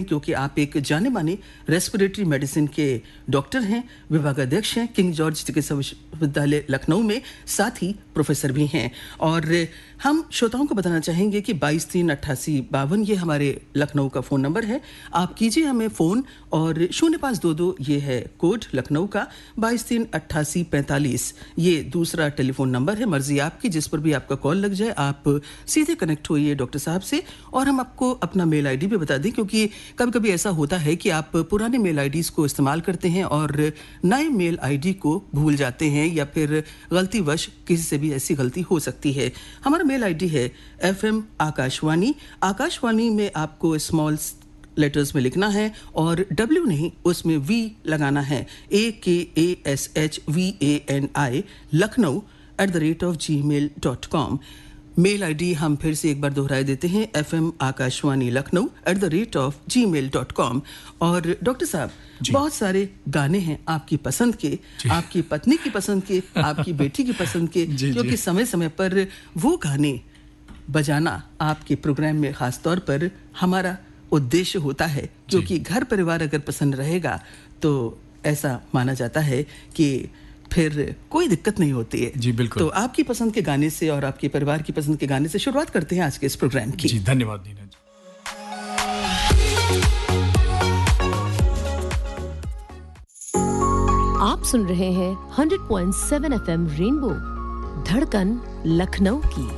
क्योंकि आप एक जाने माने रेस्पिरेटरी मेडिसिन के डॉक्टर हैं, विभागाध्यक्ष हैं किंग जॉर्ज चिकित्सा विश्वविद्यालय लखनऊ में, साथ ही प्रोफेसर भी हैं। और हम श्रोताओं को बताना चाहेंगे कि 223882 ये हमारे लखनऊ का फ़ोन नंबर है। आप कीजिए हमें फ़ोन, और 0522 ये है कोड लखनऊ का, 223845 ये दूसरा टेलीफोन नंबर है। मर्जी आपकी, जिस पर भी आपका कॉल लग जाए आप सीधे कनेक्ट होइए डॉक्टर साहब से। और हम आपको अपना मेल आईडी भी बता दें, क्योंकि कभी कभी ऐसा होता है कि आप पुराने मेल आईडीज़ को इस्तेमाल करते हैं और नए मेल आईडी को भूल जाते हैं, या फिर गलतीवश किसी से भी ऐसी गलती हो सकती है। हमारा मेल आईडी है FM आकाशवाणी। आकाशवाणी में आपको स्मॉल लेटर्स में लिखना है, और W नहीं, उसमें V लगाना है, AKASHVANI Lucknow @gmail.com। Mail ID हम फिर से एक बार दोहराए देते हैं, FM आकाशवाणी लखनऊ @gmail.com। और डॉक्टर साहब, बहुत सारे गाने हैं आपकी पसंद के, आपकी पत्नी की पसंद के, आपकी बेटी की पसंद के, क्योंकि समय समय पर वो गाने बजाना आपके प्रोग्राम में ख़ास तौर पर हमारा उद्देश्य होता है, क्योंकि घर परिवार अगर पसंद रहेगा तो ऐसा माना जाता है कि फिर कोई दिक्कत नहीं होती है। जी बिल्कुल। तो आपकी पसंद के गाने से और आपके परिवार की पसंद के गाने से शुरुआत करते हैं आज के इस प्रोग्राम की। जी धन्यवाद नीरज। आप सुन रहे हैं 100.7 FM रेनबो, धड़कन लखनऊ की।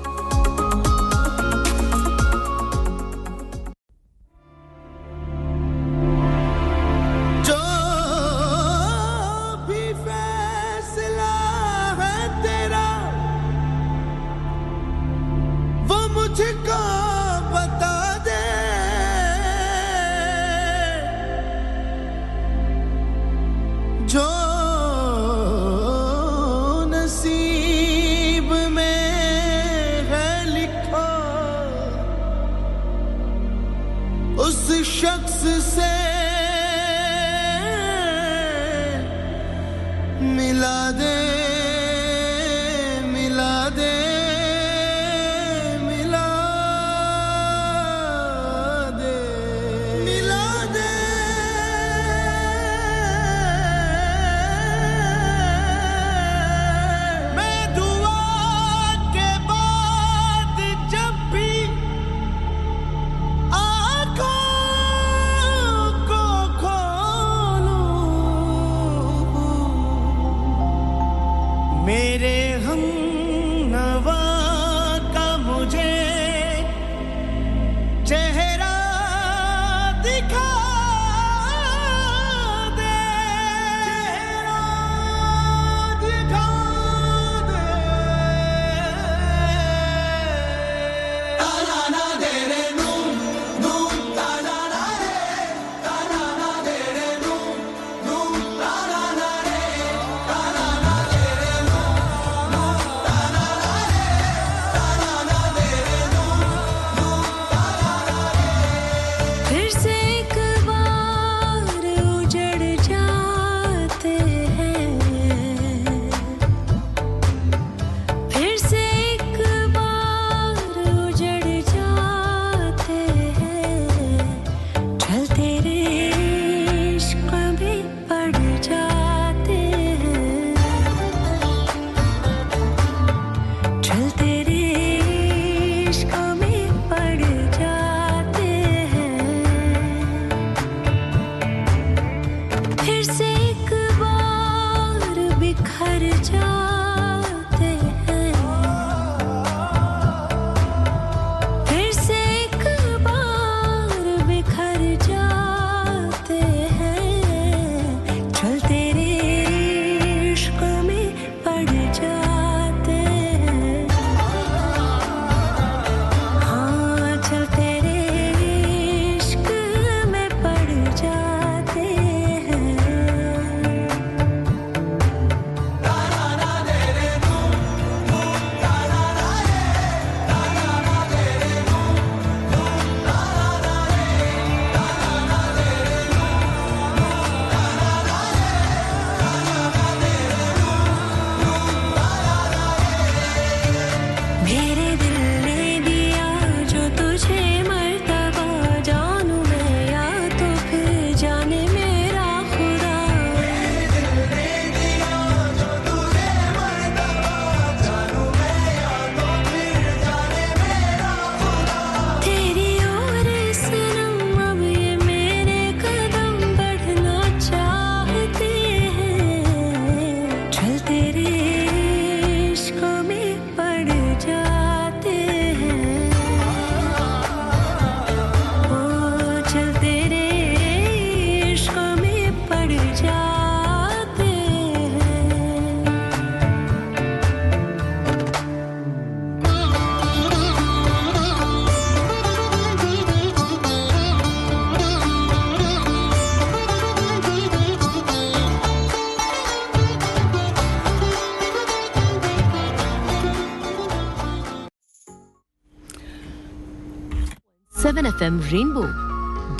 FM रेनबो,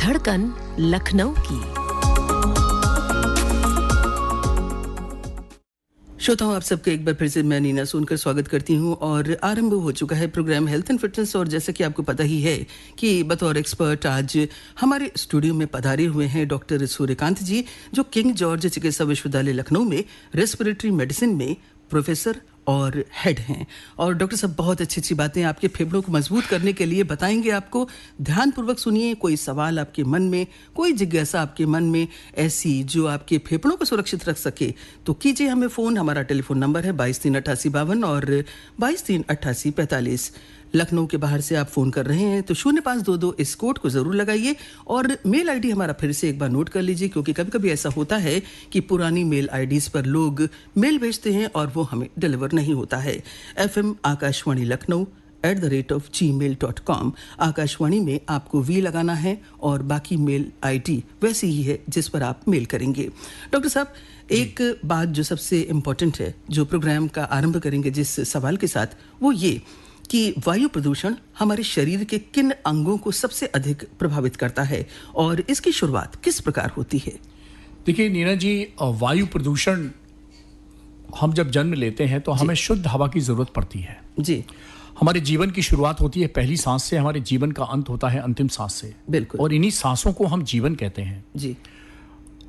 धड़कन लखनऊ की। श्रोताओं, आप सबके एक बार फिर से मैं नीना सोनकर स्वागत करती हूं और आरंभ हो चुका है प्रोग्राम हेल्थ एंड फिटनेस। और जैसा कि आपको पता ही है कि बतौर एक्सपर्ट आज हमारे स्टूडियो में पधारे हुए हैं डॉक्टर सूर्यकांत जी, जो किंग जॉर्ज चिकित्सा विश्वविद्यालय लखनऊ में रेस्पिरेटरी मेडिसिन में प्रोफेसर और हेड हैं। और डॉक्टर साहब बहुत अच्छी बातें आपके फेफड़ों को मजबूत करने के लिए बताएंगे आपको। ध्यानपूर्वक सुनिए। कोई सवाल आपके मन में, कोई जिज्ञासा आपके मन में ऐसी जो आपके फेफड़ों को सुरक्षित रख सके तो कीजिए हमें फ़ोन। हमारा टेलीफोन नंबर है 223852 और 223845। लखनऊ के बाहर से आप फ़ोन कर रहे हैं तो 0522 इस कोड को ज़रूर लगाइए। और मेल आईडी हमारा फिर से एक बार नोट कर लीजिए, क्योंकि कभी कभी ऐसा होता है कि पुरानी मेल आईडीज़ पर लोग मेल भेजते हैं और वो हमें डिलीवर नहीं होता है। FM Akashvani Lucknow @gmail.com। आकाशवाणी में आपको वी लगाना है और बाकी मेल आईडी वैसी ही है जिस पर आप मेल करेंगे। डॉक्टर साहब, एक बात जो सबसे इम्पोर्टेंट है, जो प्रोग्राम का आरंभ करेंगे जिस सवाल के साथ, वो ये कि वायु प्रदूषण हमारे शरीर के किन अंगों को सबसे अधिक प्रभावित करता है और इसकी शुरुआत किस प्रकार होती है? देखिए नीना जी, वायु प्रदूषण, हम जब जन्म लेते हैं तो हमें शुद्ध हवा की जरूरत पड़ती है जी। हमारे जीवन की शुरुआत होती है पहली सांस से, हमारे जीवन का अंत होता है अंतिम सांस से। बिल्कुल। और इन्हीं सांसों को हम जीवन कहते हैं जी।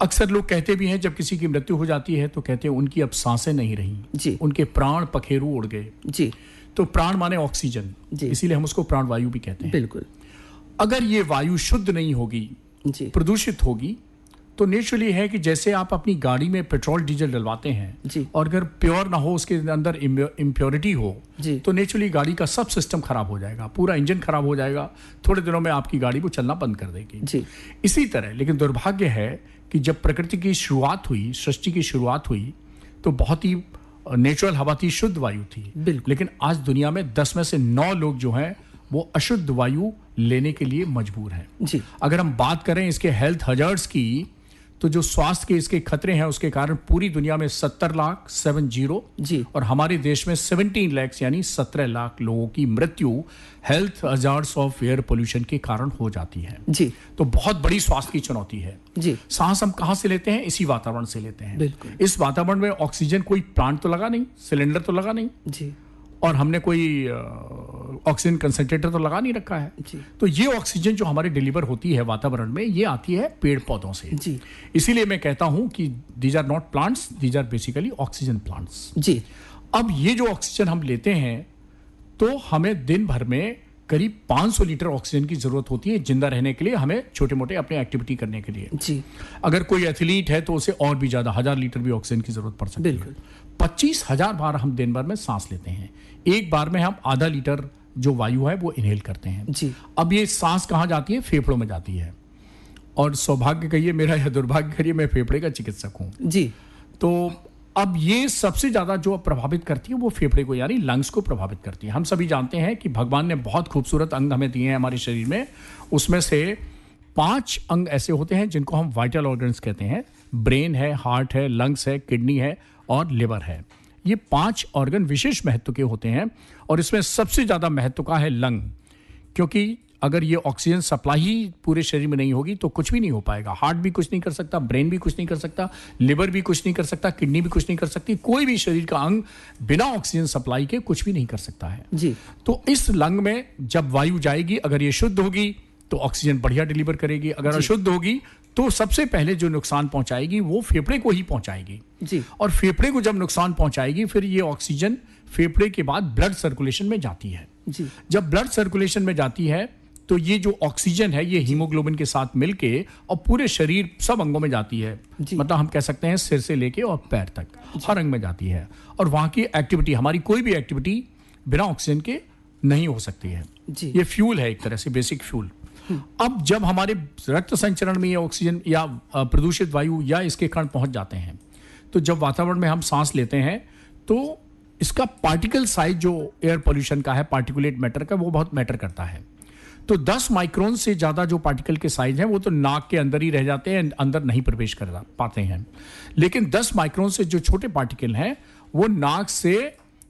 अक्सर लोग कहते भी हैं जब किसी की मृत्यु हो जाती है तो कहते हैं उनकी अब सांसें नहीं रही जी। उनके प्राण पखेरु उड़ गए जी। तो प्राण माने ऑक्सीजन, इसीलिए हम उसको प्राण वायु भी कहते हैं। बिल्कुल। अगर ये वायु शुद्ध नहीं होगी जी। प्रदूषित होगी तो नेचुरली है कि जैसे आप अपनी गाड़ी में पेट्रोल डीजल डलवाते हैं जी। और अगर प्योर ना हो, उसके अंदर इम्प्योरिटी हो जी। तो नेचुरली गाड़ी का सब सिस्टम खराब हो जाएगा, पूरा इंजन खराब हो जाएगा, थोड़े दिनों में आपकी गाड़ी वो चलना बंद कर देगी जी। इसी तरह लेकिन दुर्भाग्य है कि जब प्रकृति की शुरुआत हुई, सृष्टि की शुरुआत हुई तो बहुत ही नेचुरल हवा थी, शुद्ध वायु थी। लेकिन आज दुनिया में 10 में से 9 लोग जो हैं वो अशुद्ध वायु लेने के लिए मजबूर हैं जी। अगर हम बात करें इसके हेल्थ हजार्ड्स की, तो जो स्वास्थ्य के इसके खतरे हैं उसके कारण पूरी दुनिया में 70 लाख 70 जी। और हमारे देश में 17 लाख यानी 17 लाख लोगों की मृत्यु health hazards of air pollution के कारण हो जाती है जी। तो बहुत बड़ी स्वास्थ्य की चुनौती है जी। सांस हम कहां से लेते हैं? इसी वातावरण से लेते हैं। बिल्कुल। इस वातावरण में ऑक्सीजन, कोई प्लांट तो लगा नहीं, सिलेंडर तो लगा नहीं जी। और हमने कोई ऑक्सीजन कंसंट्रेटर तो लगा नहीं रखा है जी। तो ये ऑक्सीजन जो हमारे डिलीवर होती है वातावरण में, ये आती है पेड़ पौधों से जी। इसीलिए मैं कहता हूं कि these are not plants, these are basically oxygen plants जी। अब ये जो ऑक्सीजन हम लेते हैं तो हमें दिन भर में करीब 500 लीटर ऑक्सीजन की जरूरत होती है जिंदा रहने के लिए, हमें छोटे मोटे अपने एक्टिविटी करने के लिए जी। अगर कोई एथलीट है तो उसे और भी ज्यादा 1000 लीटर भी ऑक्सीजन की जरूरत पड़ सकती है। 25,000 बार हम दिन भर में सांस लेते हैं, एक बार में हम आधा लीटर जो वायु है वो इनहेल करते हैं जी। अब ये सांस कहां जाती है? फेफड़ों में जाती है। और सौभाग्य कहिए मेरा या दुर्भाग्य कहिए, मैं फेफड़े का चिकित्सक हूं जी। तो अब ये सबसे ज्यादा जो प्रभावित करती है वो फेफड़े को यानी लंग्स को प्रभावित करती है। हम सभी जानते हैं कि भगवान ने बहुत खूबसूरत अंग हमें दिए हैं हमारे शरीर में, उसमें से 5 अंग ऐसे होते हैं जिनको हम वाइटल ऑर्गन्स कहते हैं। ब्रेन है, हार्ट है, लंग्स है, किडनी है और लिवर है। ये 5 ऑर्गन विशेष महत्व के होते हैं और इसमें सबसे ज्यादा महत्व का है लंग, क्योंकि अगर ये ऑक्सीजन सप्लाई ही पूरे शरीर में नहीं होगी तो कुछ भी नहीं हो पाएगा। हार्ट भी कुछ नहीं कर सकता, ब्रेन भी कुछ नहीं कर सकता, लिवर भी कुछ नहीं कर सकता, किडनी भी कुछ नहीं कर सकती, कोई भी शरीर का अंग बिना ऑक्सीजन सप्लाई के कुछ भी नहीं कर सकता है जी। तो इस लंग में जब वायु जाएगी, अगर ये शुद्ध होगी तो ऑक्सीजन बढ़िया डिलीवर करेगी, अगर अशुद्ध होगी तो सबसे पहले जो नुकसान पहुंचाएगी वो फेफड़े को ही पहुंचाएगी जी। और फेफड़े को जब नुकसान पहुंचाएगी फिर ये ऑक्सीजन फेफड़े के बाद ब्लड सर्कुलेशन में जाती है जी। जब ब्लड सर्कुलेशन में जाती है तो ये जो ऑक्सीजन है ये हीमोग्लोबिन के साथ मिलके और पूरे शरीर सब अंगों में जाती है, मतलब हम कह सकते हैं सिर से लेके और पैर तक हर अंग में जाती है और वहां की एक्टिविटी, हमारी कोई भी एक्टिविटी बिना ऑक्सीजन के नहीं हो सकती है जी। ये फ्यूल है, एक तरह से बेसिक फ्यूल। अब जब हमारे रक्त संचरण में ये ऑक्सीजन या प्रदूषित वायु या इसके कण पहुंच जाते हैं तो जब वातावरण में हम सांस लेते हैं तो इसका पार्टिकल साइज जो एयर पोल्यूशन का है, पार्टिकुलेट मैटर का, वो बहुत मैटर करता है। तो 10 माइक्रोन से ज्यादा जो पार्टिकल के साइज हैं वो तो नाक के अंदर ही रह जाते हैं, अंदर नहीं प्रवेश कर पाते हैं। लेकिन 10 माइक्रोन से जो छोटे पार्टिकल हैं वो नाक से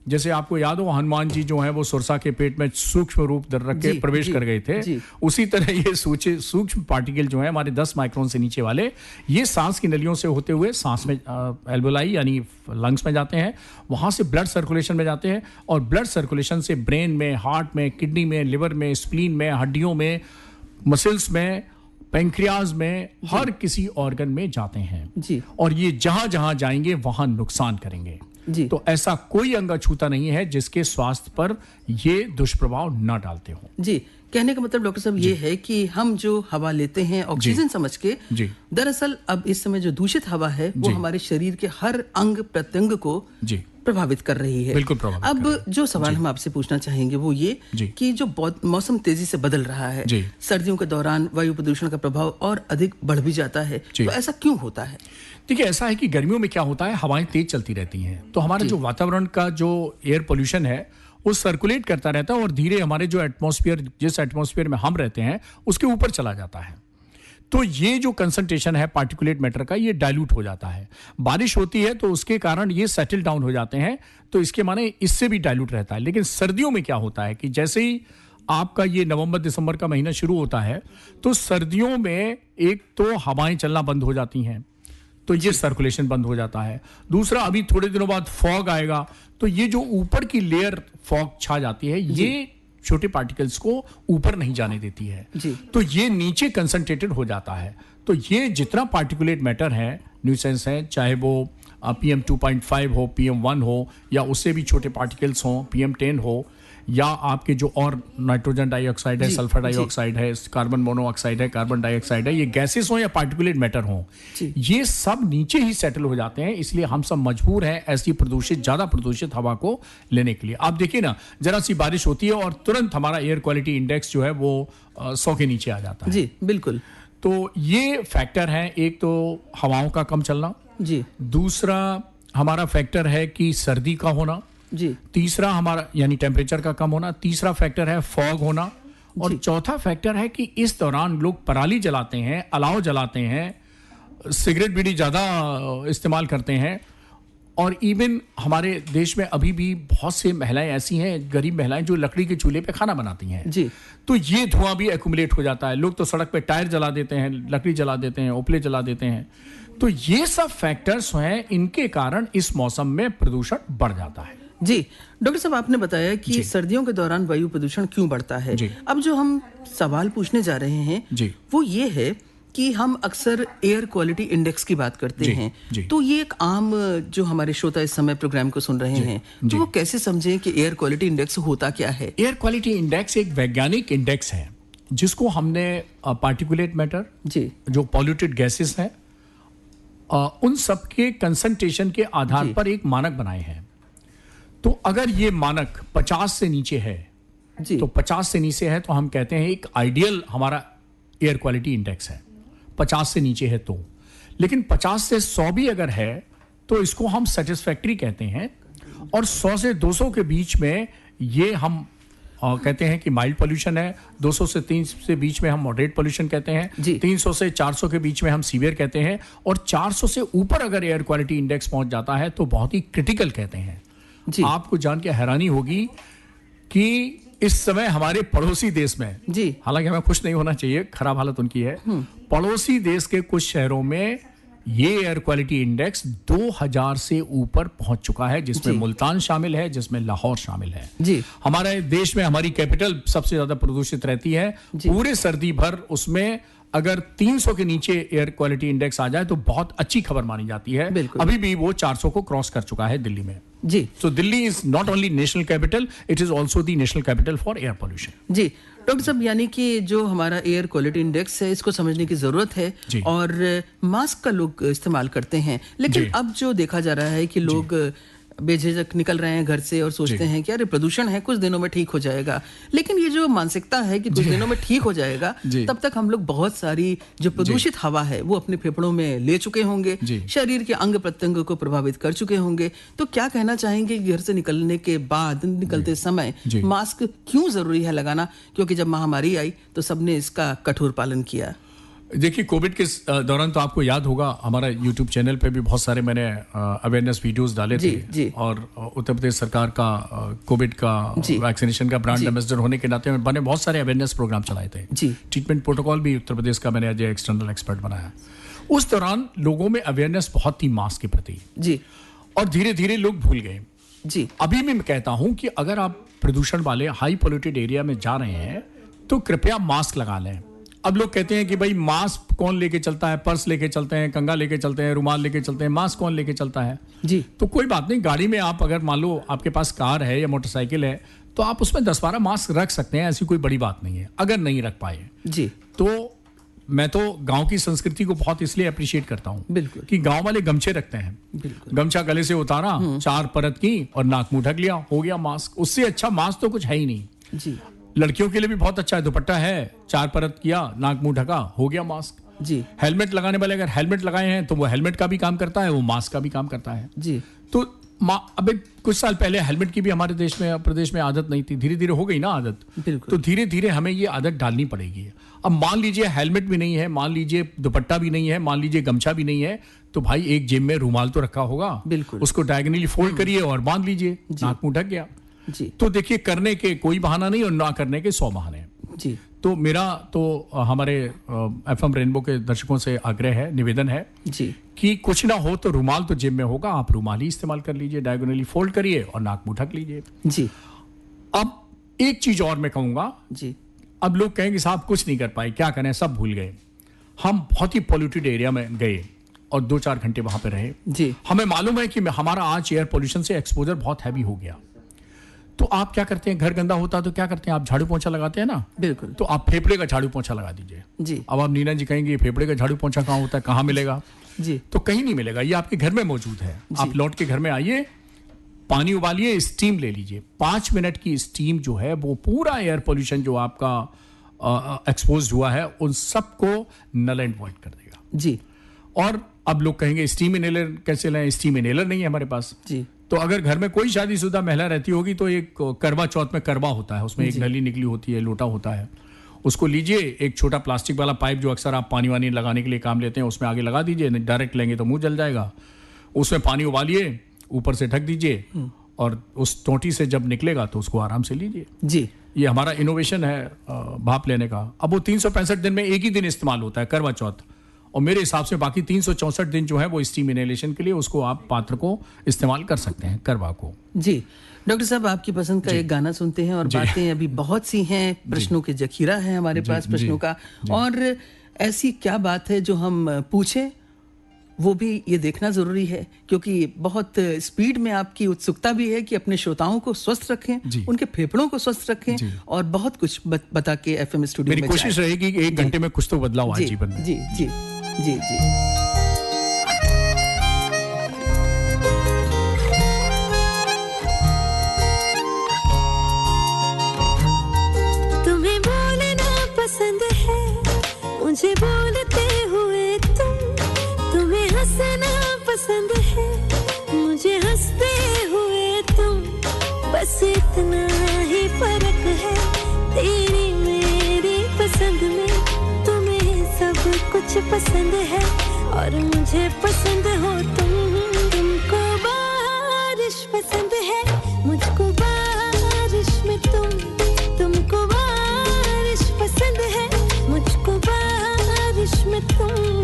जैसे आपको याद हो हनुमान जी जो है वो सुरसा के पेट में सूक्ष्म रूप रख के प्रवेश कर गए थे, उसी तरह ये सूक्ष्म पार्टिकल जो है हमारे 10 माइक्रोन से नीचे वाले, ये सांस की नलियों से होते हुए सांस में एल्वेलाई यानी लंग्स में जाते हैं, वहां से ब्लड सर्कुलेशन में जाते हैं और ब्लड सर्कुलेशन से ब्रेन में, हार्ट में, किडनी में, लिवर में, स्प्लीन में, हड्डियों में, मसल्स में, पेंक्रियाज में, हर किसी ऑर्गन में जाते हैं जी। और ये जहां जहां जाएंगे वहां नुकसान करेंगे जी। तो ऐसा कोई अंग छूता नहीं है जिसके स्वास्थ्य पर ये दुष्प्रभाव न डालते हो। जी, कहने का मतलब डॉक्टर साहब ये है कि हम जो हवा लेते हैं ऑक्सीजन समझ के, दरअसल अब इस समय जो दूषित हवा है वो हमारे शरीर के हर अंग प्रत्यंग को प्रभावित कर रही है। बिल्कुल प्रभावित अब जो सवाल हम आपसे पूछना चाहेंगे वो ये कि जो मौसम तेजी से बदल रहा है, सर्दियों के दौरान वायु प्रदूषण का प्रभाव और अधिक बढ़ भी जाता है, तो ऐसा क्यों होता है? देखिए, ऐसा है कि गर्मियों में क्या होता है, हवाएं तेज चलती रहती हैं, तो हमारा जो वातावरण का जो एयर पोल्यूशन है वो सर्कुलेट करता रहता है और धीरे हमारे जो एटमॉस्फेयर, जिस एटमॉस्फेयर में हम रहते हैं उसके ऊपर चला जाता है। तो ये जो कंसंट्रेशन है पार्टिकुलेट मैटर का, ये डाइल्यूट हो जाता है। बारिश होती है तो उसके कारण ये सेटल डाउन हो जाते हैं, तो इसके माने इससे भी डाइल्यूट रहता है। लेकिन सर्दियों में क्या होता है कि जैसे ही आपका ये नवंबर दिसंबर का महीना शुरू होता है तो सर्दियों में एक तो हवाएं चलना बंद हो जाती हैं, तो ये सर्कुलेशन बंद हो जाता है। दूसरा, अभी थोड़े दिनों बाद फॉग आएगा, तो ये जो ऊपर की लेयर फॉग छा जाती है, ये छोटे पार्टिकल्स को ऊपर नहीं जाने देती है, तो ये नीचे कंसंट्रेटेड हो जाता है। तो ये जितना पार्टिकुलेट मैटर है, न्यूसेंस है, चाहे वो PM 2.5 हो, PM 1 हो, या उससे भी छोटे पार्टिकल्स हो, PM 10 हो, या आपके जो और नाइट्रोजन डाइऑक्साइड है, सल्फर डाइऑक्साइड है, कार्बन मोनोऑक्साइड है, कार्बन डाइऑक्साइड है, ये गैसेस हो या पार्टिकुलेट मैटर हो, ये सब नीचे ही सेटल हो जाते हैं। इसलिए हम सब मजबूर हैं ऐसी ज्यादा प्रदूषित हवा को लेने के लिए। आप देखिए ना, जरा सी बारिश होती है और तुरंत हमारा एयर क्वालिटी इंडेक्स जो है वो 100 के नीचे आ जाता है। जी बिल्कुल। तो ये फैक्टर है, एक तो हवाओं का कम चलना, दूसरा हमारा फैक्टर है कि सर्दी का होना, तीसरा हमारा यानी टेम्परेचर का कम होना, तीसरा फैक्टर है फॉग होना, और चौथा फैक्टर है कि इस दौरान लोग पराली जलाते हैं, अलाव जलाते हैं, सिगरेट बीड़ी ज्यादा इस्तेमाल करते हैं, और इवन हमारे देश में अभी भी बहुत से महिलाएं ऐसी हैं, गरीब महिलाएं, जो लकड़ी के चूल्हे पे खाना बनाती हैं, तो ये धुआं भी एक्यूमुलेट हो जाता है। लोग तो सड़क पे टायर जला देते हैं, लकड़ी जला देते हैं, उपले जला देते हैं। तो ये सब फैक्टर्स हैं, इनके कारण इस मौसम में प्रदूषण बढ़ जाता है। जी डॉक्टर साहब, आपने बताया कि सर्दियों के दौरान वायु प्रदूषण क्यों बढ़ता है। अब जो हम सवाल पूछने जा रहे हैं वो ये है कि हम अक्सर एयर क्वालिटी इंडेक्स की बात करते हैं, तो ये एक आम जो हमारे श्रोता इस समय प्रोग्राम को सुन रहे हैं, तो वो कैसे समझें कि एयर क्वालिटी इंडेक्स होता क्या है? एयर क्वालिटी इंडेक्स एक वैज्ञानिक इंडेक्स है जिसको हमने पार्टिकुलेट मैटर, जो पॉल्यूटेड गैसेस हैं, उन सबके कंसंट्रेशन के आधार पर एक मानक बनाए हैं। तो अगर ये मानक 50 से नीचे है, तो 50 से नीचे है तो हम कहते हैं एक आइडियल हमारा एयर क्वालिटी इंडेक्स है, 50 से नीचे है तो। लेकिन 50 से 100 भी अगर है तो इसको हम सेटिस्फैक्ट्री कहते हैं, और 100 से 200 के बीच में ये हम कहते हैं कि माइल्ड पोल्यूशन है, 200 से 300 से बीच में हम मॉडरेट पोल्यूशन कहते हैं, 300 से 400 के बीच में हम सीवियर कहते हैं, और 400 से ऊपर अगर एयर क्वालिटी इंडेक्स पहुंच जाता है तो बहुत ही क्रिटिकल कहते हैं। आपको जान के हैरानी होगी कि इस समय हमारे पड़ोसी देश में, हालांकि हमें खुश नहीं होना चाहिए, खराब हालत उनकी है, पड़ोसी देश के कुछ शहरों में ये एयर क्वालिटी इंडेक्स 2000 से ऊपर पहुंच चुका है, जिसमें मुल्तान शामिल है, जिसमें लाहौर शामिल है। हमारे देश में हमारी कैपिटल सबसे ज्यादा प्रदूषित रहती है, पूरे सर्दी भर उसमें अगर 300 के नीचे एयर क्वालिटी इंडेक्स आ जाए तो बहुत अच्छी खबर मानी जाती है। अभी भी वो 400 को क्रॉस कर चुका है दिल्ली में। So Delhi is not only national capital, it is also the national capital for air pollution. जी डॉक्टर साहब, यानी कि जो हमारा एयर क्वालिटी इंडेक्स है, इसको समझने की जरूरत है, और मास्क का लोग इस्तेमाल करते हैं, लेकिन अब जो देखा जा रहा है कि लोग बेझिझक निकल रहे हैं घर से और सोचते हैं कि अरे प्रदूषण है, कुछ दिनों में ठीक हो जाएगा। लेकिन ये जो मानसिकता है कि कुछ दिनों में ठीक हो जाएगा, तब तक हम लोग बहुत सारी जो प्रदूषित हवा है वो अपने फेफड़ों में ले चुके होंगे, शरीर के अंग प्रत्यंग को प्रभावित कर चुके होंगे। तो क्या कहना चाहेंगे घर से निकलने के बाद, निकलते समय मास्क क्यों जरूरी है लगाना? क्योंकि जब महामारी आई तो सबने इसका कठोर पालन किया। देखिए, कोविड के दौरान तो आपको याद होगा हमारा यूट्यूब चैनल पे भी बहुत सारे मैंने अवेयरनेस वीडियोस डाले थे। और उत्तर प्रदेश सरकार का कोविड का वैक्सीनेशन का ब्रांड एम्बेसडर होने के नाते मैंने बहुत सारे अवेयरनेस प्रोग्राम चलाए थे। ट्रीटमेंट प्रोटोकॉल भी उत्तर प्रदेश का मैंने एज एक्सटर्नल एक्सपर्ट बनाया। उस दौरान लोगों में अवेयरनेस बहुत थी मास्क के प्रति, और धीरे धीरे लोग भूल गए। अभी भी मैं कहता हूं कि अगर आप प्रदूषण वाले हाई पोल्यूटेड एरिया में जा रहे हैं तो कृपया मास्क लगा लें। अब लोग कहते हैं कि भाई मास्क कौन लेके चलता है, पर्स लेके चलते हैं, कंघा लेके चलते हैं, रुमाल लेके चलते हैं, मास्क कौन लेके चलता है। तो कोई बात नहीं, गाड़ी में आप अगर मान लो आपके पास कार है या मोटरसाइकिल है तो आप उसमें 10-12 मास्क रख सकते हैं, ऐसी कोई बड़ी बात नहीं है। अगर नहीं रख पाए तो मैं तो गांव की संस्कृति को बहुत इसलिए अप्रिशिएट करता हूं कि गांव वाले गमछे रखते हैं, गमछा गले से उतारा, 4 परत की और नाक मुंह ढक लिया, हो गया मास्क। उससे अच्छा मास्क तो कुछ है ही नहीं। लड़कियों के लिए भी बहुत अच्छा है, दुपट्टा है, 4 परत किया, नाक मुंह ढका, हो गया मास्क। हेलमेट लगाने वाले अगर हेलमेट लगाए हैं तो वो हेलमेट का भी काम करता है, वो मास्क का भी काम करता है। तो अब कुछ साल पहले हेलमेट की भी हमारे देश में प्रदेश में आदत नहीं थी, धीरे धीरे हो गई ना आदत। तो धीरे धीरे हमें ये आदत डालनी पड़ेगी। अब मान लीजिए हेलमेट भी नहीं है, मान लीजिए दुपट्टा भी नहीं है, मान लीजिए गमछा भी नहीं है, तो भाई एक जेब में रुमाल तो रखा होगा, उसको डायगोनली फोल्ड करिए और बांध लीजिए, नाक मुंह ढक गया। तो देखिए, करने के कोई बहाना नहीं और ना करने के 100 बहाने। तो मेरा तो हमारे एफएम रेनबो के दर्शकों से आग्रह है, निवेदन है कि कुछ ना हो तो रुमाल तो जेब में होगा, आप रुमाल ही इस्तेमाल कर लीजिए, डायगोनली फोल्ड करिए और नाक मुंह ढक लीजिए। अब एक चीज और मैं कहूंगा, अब लोग कहेंगे साहब कुछ नहीं कर पाए, क्या करें, सब भूल गए। हम बहुत ही पॉल्यूटेड एरिया में गए और 2-4 घंटे वहां पे रहे। हमें मालूम है कि हमारा आज एयर पोल्यूशन से एक्सपोजर बहुत हैवी हो गया। तो आप क्या करते हैं, घर गंदा होता तो क्या करते हैं, आप झाड़ू पोंछा लगाते हैं ना। तो आप फेफड़े का झाड़ू पोंछा लगा दीजिए। अब आप नीना जी कहेंगे फेफड़े का झाड़ू पोंछा कहाँ होता है, कहाँ मिलेगा? तो कहीं नहीं मिलेगा, ये आपके घर में मौजूद है। आप लौट के घर में आइए, पानी उबालिए, स्टीम ले लीजिए। 5 मिनट की स्टीम जो है वो पूरा एयर पोल्यूशन जो आपका एक्सपोज हुआ है उन सबको नल एंड वॉइड कर देगा। और अब लोग कहेंगे स्टीम इनहेलर कैसे लें, स्टीम इनहेलर नहीं है हमारे पास। तो अगर घर में कोई शादीशुदा महिला रहती होगी तो एक करवा चौथ में करवा होता है, उसमें एक नली निकली होती है, लोटा होता है, उसको लीजिए, एक छोटा प्लास्टिक वाला पाइप जो अक्सर आप पानी वानी लगाने के लिए काम लेते हैं उसमें आगे लगा दीजिए, डायरेक्ट लेंगे तो मुंह जल जाएगा। उसमें पानी उबालिए, ऊपर से ढक दीजिए और उस टोंटी से जब निकलेगा तो उसको आराम से लीजिए। ये हमारा इनोवेशन है भाप लेने का। अब वो 365 दिन में एक ही दिन इस्तेमाल होता है, करवा चौथ, और मेरे हिसाब से बाकी 364 दिन जो है वो स्टीम इनहेलेशन के लिए उसको आप पात्र को इस्तेमाल कर सकते हैं, करवा को। डॉक्टर साहब, आपकी पसंद का एक गाना सुनते हैं और बातें अभी बहुत सी हैं, प्रश्नों के जखीरा है हमारे पास प्रश्नों का, और ऐसी क्या बात है जो हम पूछें वो भी ये देखना जरूरी है, क्योंकि बहुत स्पीड में आपकी उत्सुकता भी है कि अपने श्रोताओं को स्वस्थ रखें, उनके फेफड़ों को स्वस्थ रखें, और बहुत कुछ बता के एफएम स्टूडियो में मेरी कोशिश रहेगी कि 1 घंटे में कुछ तो बदलाव आए जीवन में। जी तुम्हें बोलना पसंद है, मुझे बोलते हुए तुम्हें हंसना पसंद है, मुझे हंसते हुए तुम, बस इतना ही फर्क है तेरी मेरी पसंद में। तुम्हें सब कुछ पसंद है और मुझे पसंद हो तुम। तुमको बारिश पसंद है, मुझको बारिश में तुमको बारिश पसंद है, मुझको बारिश में तुम।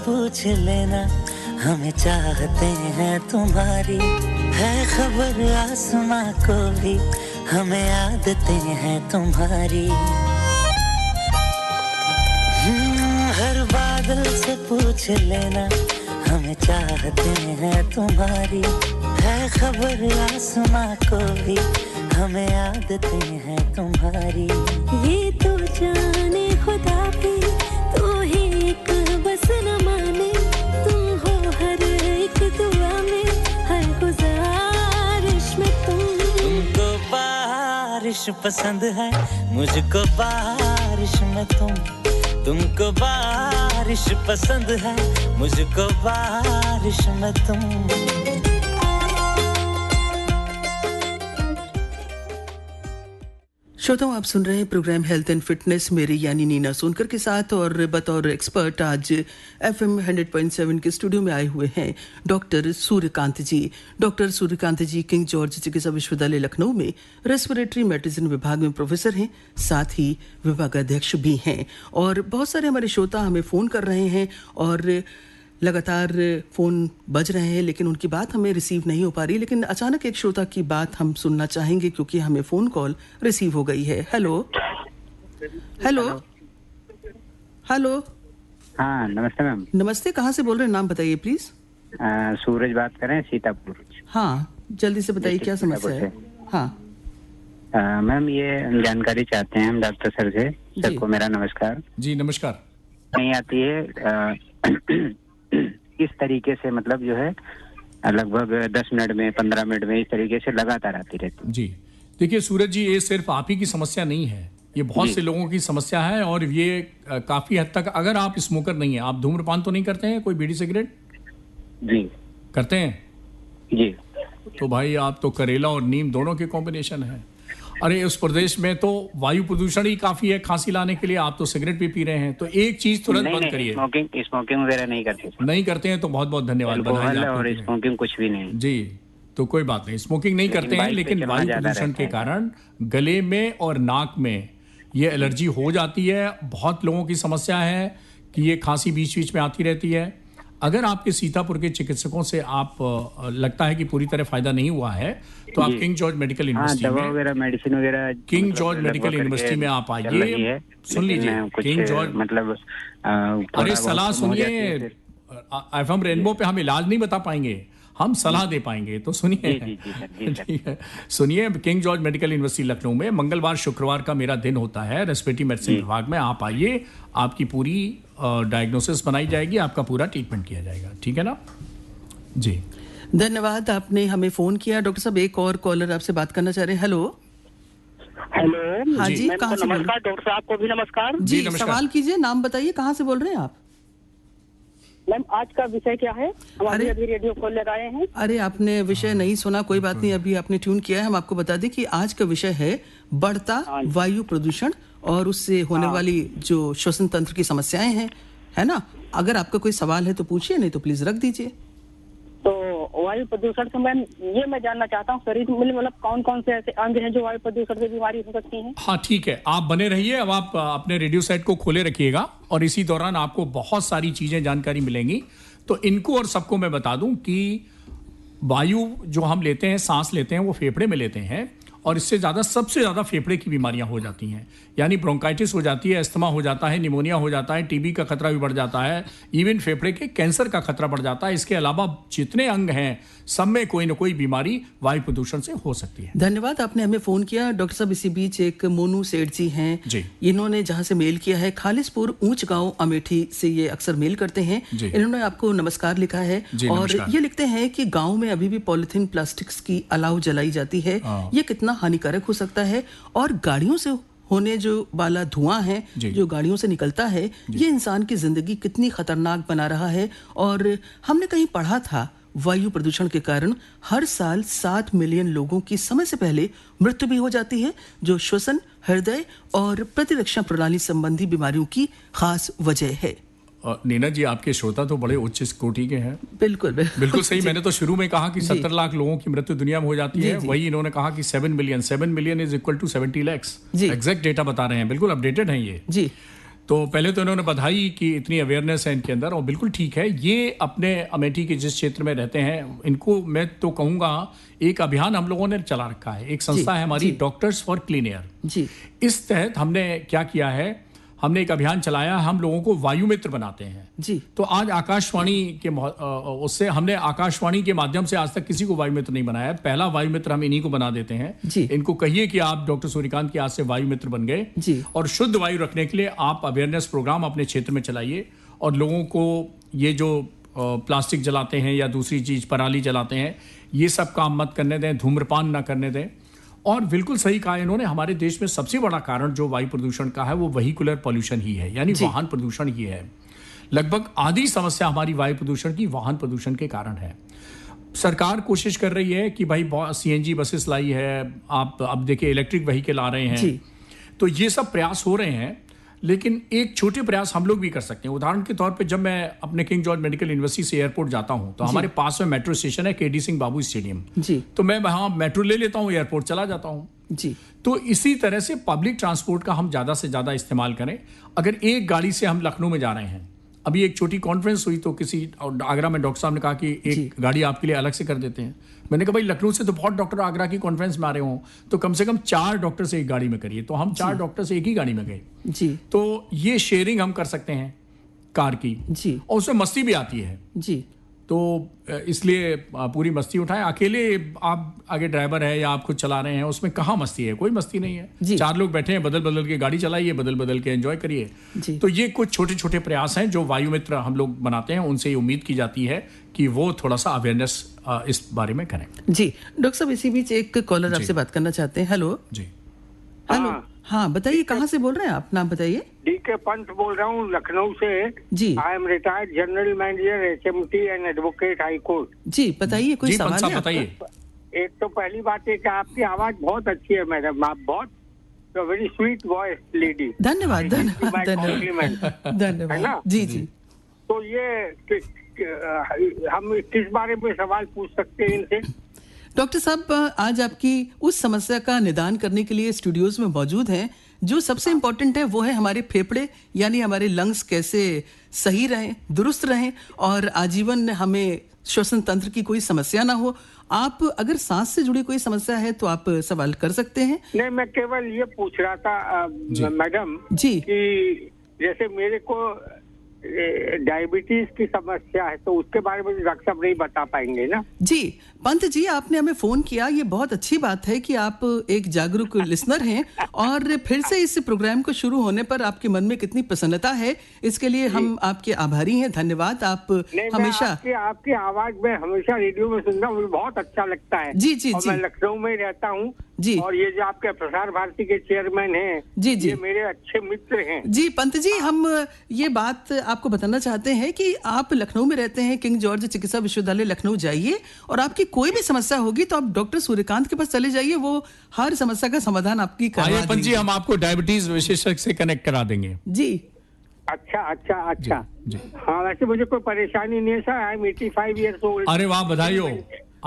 पूछ लेना हमें चाहते हैं तुम्हारी, है खबर आसमां को भी हमें आदतें हैं तुम्हारी। हर बादल से पूछ लेना हमें चाहते हैं तुम्हारी, है खबर आसमां को भी हमें आदतें हैं तुम्हारी। ये तो जाने खुदा भी तू ही एक बस न माने, तुम हो हर एक दुआ में, हर बारिश पसंद है मुझको बारिश में तुमको बारिश पसंद है मुझको बारिश में तुम। श्रोताओं, आप सुन रहे हैं प्रोग्राम हेल्थ एंड फिटनेस मेरी यानी नीना सोनकर के साथ, और बतौर एक्सपर्ट आज FM 100.7 के स्टूडियो में आए हुए हैं डॉक्टर सूर्यकांत जी। डॉक्टर सूर्यकांत जी किंग जॉर्ज चिकित्सा विश्वविद्यालय लखनऊ में रेस्पिरेटरी मेडिसिन विभाग में प्रोफेसर हैं, साथ ही विभागाध्यक्ष भी हैं। और बहुत सारे हमारे श्रोता हमें फ़ोन कर रहे हैं और लगातार फ़ोन बज रहे हैं, लेकिन उनकी बात हमें रिसीव नहीं हो पा रही। लेकिन अचानक एक श्रोता की बात हम सुनना चाहेंगे क्योंकि हमें फ़ोन कॉल रिसीव हो गई है। Hello hello hello. हाँ, नमस्ते मैम। नमस्ते, कहाँ से बोल रहे हैं, नाम बताइए प्लीज़। सूरज बात कर रहे हैं, सीतापुर। हाँ, जल्दी से बताइए क्या समस्या है। हाँ मैम, ये जानकारी चाहते हैं हम डॉक्टर सर से। सर को मेरा नमस्कार। जी नमस्कार। नहीं आती है इस तरीके से, मतलब जो है लगभग 10 मिनट में 15 मिनट में इस तरीके से लगातार आती रहती। जी देखिए सूरज जी, ये सिर्फ आप ही की समस्या नहीं है, ये बहुत से लोगों की समस्या है। और ये काफी हद तक, अगर आप स्मोकर नहीं है, आप धूम्रपान तो नहीं करते हैं, कोई बीड़ी सिगरेट जी करते हैं जी, तो भाई आप तो करेला और नीम दोनों के कॉम्बिनेशन है। अरे उस प्रदेश में तो वायु प्रदूषण ही काफी है खांसी लाने के लिए, आप तो सिगरेट भी पी रहे हैं, तो एक चीज तुरंत बंद करिए। स्मोकिंग वगैरह नहीं करते हैं तो बहुत बहुत धन्यवाद, और स्मोकिंग कुछ भी नहीं जी। तो कोई बात नहीं, स्मोकिंग नहीं करते हैं, लेकिन वायु प्रदूषण के कारण गले में और नाक में ये एलर्जी हो जाती है। बहुत लोगों की समस्या है कि ये खांसी बीच बीच में आती रहती है। अगर आपके सीतापुर के चिकित्सकों से आप लगता है कि पूरी तरह फायदा नहीं हुआ है, तो आप किंग जॉर्ज मेडिकल यूनिवर्सिटी में, मेडिसिन वगैरह किंग जॉर्ज मेडिकल यूनिवर्सिटी में आप आइए, सुन लीजिए किंग जॉर्ज, मतलब अरे सलाह सुनिए। FM रेनबो पे हम इलाज नहीं बता पाएंगे, हम सलाह दे पाएंगे, तो सुनिए। ठीक है, सुनिए। King George medical university Lucknow में मंगलवार शुक्रवार का मेरा दिन होता है रेस्पिरेटरी मेडिसिन विभाग में। आप आइए, आपकी पूरी डायग्नोसिस बनाई जाएगी, आपका पूरा ट्रीटमेंट किया जाएगा। ठीक है ना जी। धन्यवाद, आपने हमें फोन किया। डॉक्टर साहब, एक और कॉलर आपसे बात करना चाह रहे हैं। Hello hello. हाँ जी, कहाँ से बोल रहे हैं? नमस्कार डॉक्टर साहब को भी नमस्कार जी। सवाल कीजिए, नाम बताइए, कहाँ से बोल रहे हैं आप? मैम, आज का विषय क्या है? हम अभी रेडियो कॉल लगाए हैं। अरे आपने विषय नहीं सुना, कोई बात नहीं, अभी आपने ट्यून किया है। हम आपको बता दें कि आज का विषय है बढ़ता वायु प्रदूषण और उससे होने वाली जो श्वसन तंत्र की समस्याएं हैं, है ना। अगर आपका कोई सवाल है तो पूछिए, नहीं तो प्लीज रख दीजिए। तो वायु प्रदूषण से मैं जानना चाहता हूँ, शरीर में मतलब कौन कौन से ऐसे अंग हैं जो वायु प्रदूषण से बीमारी हो सकती है? हाँ ठीक है, आप बने रहिए। अब आप अपने रेडियो सेट को खोले रखिएगा और इसी दौरान आपको बहुत सारी चीजें जानकारी मिलेंगी। तो इनको और सबको मैं बता दूं कि वायु जो हम लेते हैं, सांस लेते हैं, वो फेफड़े में लेते हैं, और इससे ज़्यादा सबसे ज़्यादा फेफड़े की बीमारियां हो जाती हैं। यानी ब्रोंकाइटिस हो जाती है, अस्थमा हो जाता है, निमोनिया हो जाता है, टीबी का खतरा भी बढ़ जाता है, इवन फेफड़े के कैंसर का खतरा बढ़ जाता है। इसके अलावा जितने अंग हैं सब में कोई ना कोई बीमारी वायु प्रदूषण से हो सकती है। धन्यवाद, आपने हमें फोन किया। डॉक्टर साहब, इसी बीच एक मोनू सेठ जी हैं जी, इन्होंने जहां से मेल किया है, खालिसपुर ऊंच गांव अमेठी से ये अक्सर मेल करते हैं। इन्होंने आपको नमस्कार लिखा है और ये लिखते हैं कि गांव में अभी भी पॉलिथीन प्लास्टिक्स की अलाव जलाई जाती है, ये कितना हानिकारक हो सकता है, और गाड़ियों से होने जो वाला धुआं है जो गाड़ियों से निकलता है, ये इंसान की जिंदगी कितनी खतरनाक बना रहा है। और हमने कहीं पढ़ा था वायु प्रदूषण के कारण हर साल 7 मिलियन लोगों की समय से पहले मृत्यु भी हो जाती है, जो श्वसन, हृदय और प्रतिरक्षा प्रणाली संबंधी बीमारियों की खास वजह है। नीना जी, आपके श्रोता तो बड़े उच्च कोटि के हैं। बिल्कुल सही। मैंने तो शुरू में कहा कि 70 लाख लोगों की मृत्यु दुनिया में हो जाती है, वही इन्होंने कहा कि 7 million is equal to 70 lakhs। Exact data बता रहे हैं, बिल्कुल अपडेटेड है ये जी। तो पहले तो इन्होंने बधाई कि इतनी अवेयरनेस है इनके अंदर, और बिल्कुल ठीक है। ये अपने अमेठी के जिस क्षेत्र में रहते हैं, इनको मैं तो कहूँगा एक अभियान हम लोगों ने चला रखा है। एक संस्था है हमारी, डॉक्टर्स फॉर क्लीन एयर। इस तहत हमने क्या किया है, हमने एक अभियान चलाया, हम लोगों को वायु मित्र बनाते हैं जी। तो आज आकाशवाणी के उससे हमने आकाशवाणी के माध्यम से आज तक किसी को वायु मित्र नहीं बनाया। पहला वायु मित्र हम इन्हीं को बना देते हैं जी। इनको कहिए कि आप डॉक्टर सूर्यकांत की आज से वायु मित्र बन गए जी। और शुद्ध वायु रखने के लिए आप अवेयरनेस प्रोग्राम अपने क्षेत्र में चलाइए, और लोगों को ये जो प्लास्टिक जलाते हैं या दूसरी चीज पराली जलाते हैं, ये सब काम मत करने दें, धूम्रपान ना करने दें। और बिल्कुल सही कहा इन्होंने, हमारे देश में सबसे बड़ा कारण जो वायु प्रदूषण का है वो व्हीकुलर पॉल्यूशन ही है, यानी वाहन प्रदूषण ही है। लगभग आधी समस्या हमारी वायु प्रदूषण की वाहन प्रदूषण के कारण है। सरकार कोशिश कर रही है कि भाई सीएनजी बसेस लाई है, आप अब देखिए इलेक्ट्रिक व्हीकल आ रहे हैं, तो ये सब प्रयास हो रहे हैं, लेकिन एक छोटे प्रयास हम लोग भी कर सकते हैं। उदाहरण के तौर पे जब मैं अपने किंग जॉर्ज मेडिकल यूनिवर्सिटी से एयरपोर्ट जाता हूं तो हमारे पास में मेट्रो स्टेशन है केडी सिंह बाबू स्टेडियम, तो मैं वहां मेट्रो ले लेता हूं, एयरपोर्ट चला जाता हूं जी। तो इसी तरह से पब्लिक ट्रांसपोर्ट का हम ज्यादा से ज्यादा इस्तेमाल करें। अगर एक गाड़ी से हम लखनऊ में जा रहे हैं, अभी एक छोटी कॉन्फ्रेंस हुई तो किसी आगरा में डॉक्टर साहब ने कहा कि एक गाड़ी आपके लिए अलग से कर देते हैं। मैंने कहा भाई लखनऊ से तो बहुत डॉक्टर आगरा की कॉन्फ्रेंस में आ रहे हो, तो कम से कम 4 डॉक्टर से एक गाड़ी में करिए। तो हम 4 डॉक्टर से एक ही गाड़ी में गए जी। तो ये शेयरिंग हम कर सकते हैं कार की जी, और उसमें मस्ती भी आती है जी। तो इसलिए पूरी मस्ती उठाएं। अकेले आप आगे ड्राइवर है या आप खुद चला रहे हैं, उसमें कहाँ मस्ती है, कोई मस्ती नहीं है। 4 लोग बैठे हैं, बदल बदल के गाड़ी चलाइए, बदल बदल के एंजॉय करिए। तो ये कुछ छोटे छोटे प्रयास हैं जो वायु मित्र हम लोग बनाते हैं, उनसे उम्मीद की जाती है कि वो थोड़ा सा अवेयरनेस इस बारे में करें जी। डॉक्टर साहब इसी बीच एक कॉलर आपसे बात करना चाहते हैं। हेलो जी। हेलो हाँ बताइए, कहाँ से बोल रहे हैं आप, नाम बताइए। डीके पंत बोल रहा हूँ लखनऊ से जी। I am retired general manager HMT and advocate high court जी। बताइए कोई सवाल है? बताइए। एक तो पहली बात है कि आपकी आवाज बहुत अच्छी है मैडम, आप बहुत वेरी स्वीट वॉइस लेडी। धन्यवाद धन्यवाद जी जी। तो ये हम किस बारे में सवाल पूछ सकते हैं इनसे? डॉक्टर साहब आज आपकी उस समस्या का निदान करने के लिए स्टूडियोज में मौजूद हैं। जो सबसे इम्पोर्टेंट है वो है हमारे फेफड़े, यानी हमारे लंग्स कैसे सही रहें, दुरुस्त रहें और आजीवन हमें श्वसन तंत्र की कोई समस्या ना हो। आप अगर सांस से जुड़ी कोई समस्या है तो आप सवाल कर सकते हैं। नहीं, मैं केवल ये पूछ रहा था मैडम जी कि जैसे मेरे को डायबिटीज की समस्या है, तो उसके बारे में डॉक्टर साहब नहीं बता पाएंगे ना? जी पंत जी, आपने हमें फोन किया, ये बहुत अच्छी बात है कि आप एक जागरूक लिसनर हैं और फिर से इस प्रोग्राम को शुरू होने पर आपके मन में कितनी प्रसन्नता है, इसके लिए हम आपके आभारी हैं। धन्यवाद। आप हमेशा आपकी आवाज में हमेशा रेडियो में सुनना मुझे बहुत अच्छा लगता है जी जी जी। मैं लखनऊ में रहता हूँ जी, और ये जो आपके प्रसार भारती के चेयरमैन हैं जी जी, ये मेरे अच्छे मित्र हैं जी। पंत जी, हम ये बात आपको बताना चाहते हैं कि आप लखनऊ में रहते हैं, किंग जॉर्ज चिकित्सा विश्वविद्यालय लखनऊ जाइए और आपकी कोई भी समस्या होगी तो आप डॉक्टर सूर्यकांत के पास चले जाइए, वो हर समस्या का समाधान आपकी करवा देंगे। पंत जी, हम आपको डायबिटीज विशेषज्ञ से कनेक्ट करा देंगे जी। अच्छा अच्छा अच्छा जी। हाँ, वैसे मुझे कोई परेशानी नहीं है sir, I am 85 years old. अरे वाह, बधाई हो।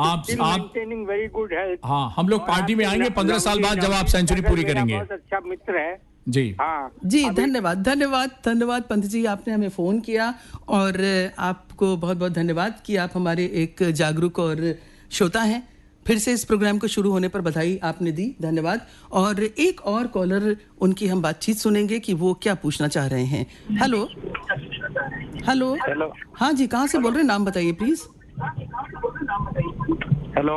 आप मेंटेनिंग वेरी गुड हेल्थ। हाँ, हम लोग पार्टी में आएंगे 15 साल बाद जब आप सेंचुरी पूरी करेंगे। बहुत अच्छा मित्र है जी। हाँ जी, धन्यवाद धन्यवाद धन्यवाद पंत जी, आपने हमें फोन किया और आपको बहुत बहुत धन्यवाद कि आप हमारे एक जागरूक और श्रोता हैं। फिर से इस प्रोग्राम को शुरू होने पर बधाई आपने दी, धन्यवाद। और एक और कॉलर, उनकी हम बातचीत सुनेंगे कि वो क्या पूछना चाह रहे हैं। हेलो हेलो हेलो हाँ जी, कहाँ से बोल रहे हैं, नाम बताइए प्लीज। हेलो,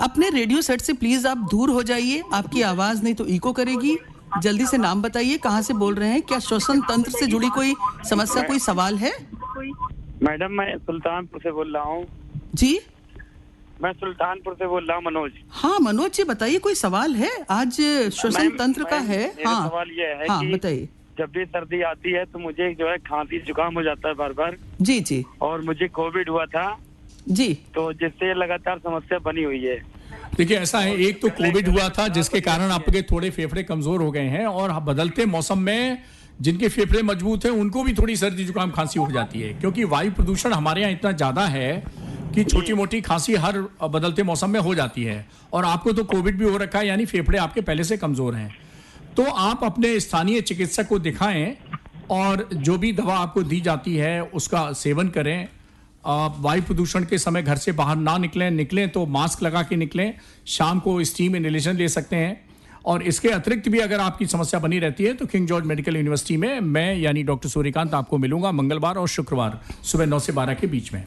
अपने रेडियो सेट से प्लीज आप दूर हो जाइए, आपकी आवाज नहीं तो इको करेगी। जल्दी से नाम बताइए, कहाँ से बोल रहे हैं, क्या श्वसन तंत्र से जुड़ी कोई समस्या, कोई सवाल है? मैडम, मैं सुल्तानपुर से बोल रहा हूँ जी। मैं सुल्तानपुर से बोल रहा हूँ, मनोज। हाँ मनोज जी, बताइए कोई सवाल है? आज श्वसन तंत्र का है। हाँ सवाल ये है कि बताइए। जब भी सर्दी आती है तो मुझे जो है खांसी जुकाम हो जाता है बार बार जी जी, और मुझे कोविड हुआ था जी, तो जिससे लगातार समस्या बनी हुई है। देखिए ऐसा है, एक तो कोविड हुआ था जिसके कारण आपके थोड़े फेफड़े कमजोर हो गए हैं, और बदलते मौसम में जिनके फेफड़े मजबूत हैं उनको भी थोड़ी सर्दी जुकाम खांसी हो जाती है, क्योंकि वायु प्रदूषण हमारे यहाँ इतना ज्यादा है कि छोटी मोटी खांसी हर बदलते मौसम में हो जाती है। और आपको तो कोविड भी हो रखा है, यानी फेफड़े आपके पहले से कमजोर हैं। तो आप अपने स्थानीय चिकित्सक को दिखाएं और जो भी दवा आपको दी जाती है उसका सेवन करें। वायु प्रदूषण के समय घर से बाहर ना निकलें तो मास्क लगा के निकलें। शाम को स्टीम इनहेलेशन ले सकते हैं। और इसके अतिरिक्त भी अगर आपकी समस्या बनी रहती है तो किंग जॉर्ज मेडिकल यूनिवर्सिटी में मैं यानी डॉक्टर सूर्यकांत आपको मिलूंगा मंगलवार और शुक्रवार सुबह 9 से 12 के बीच में।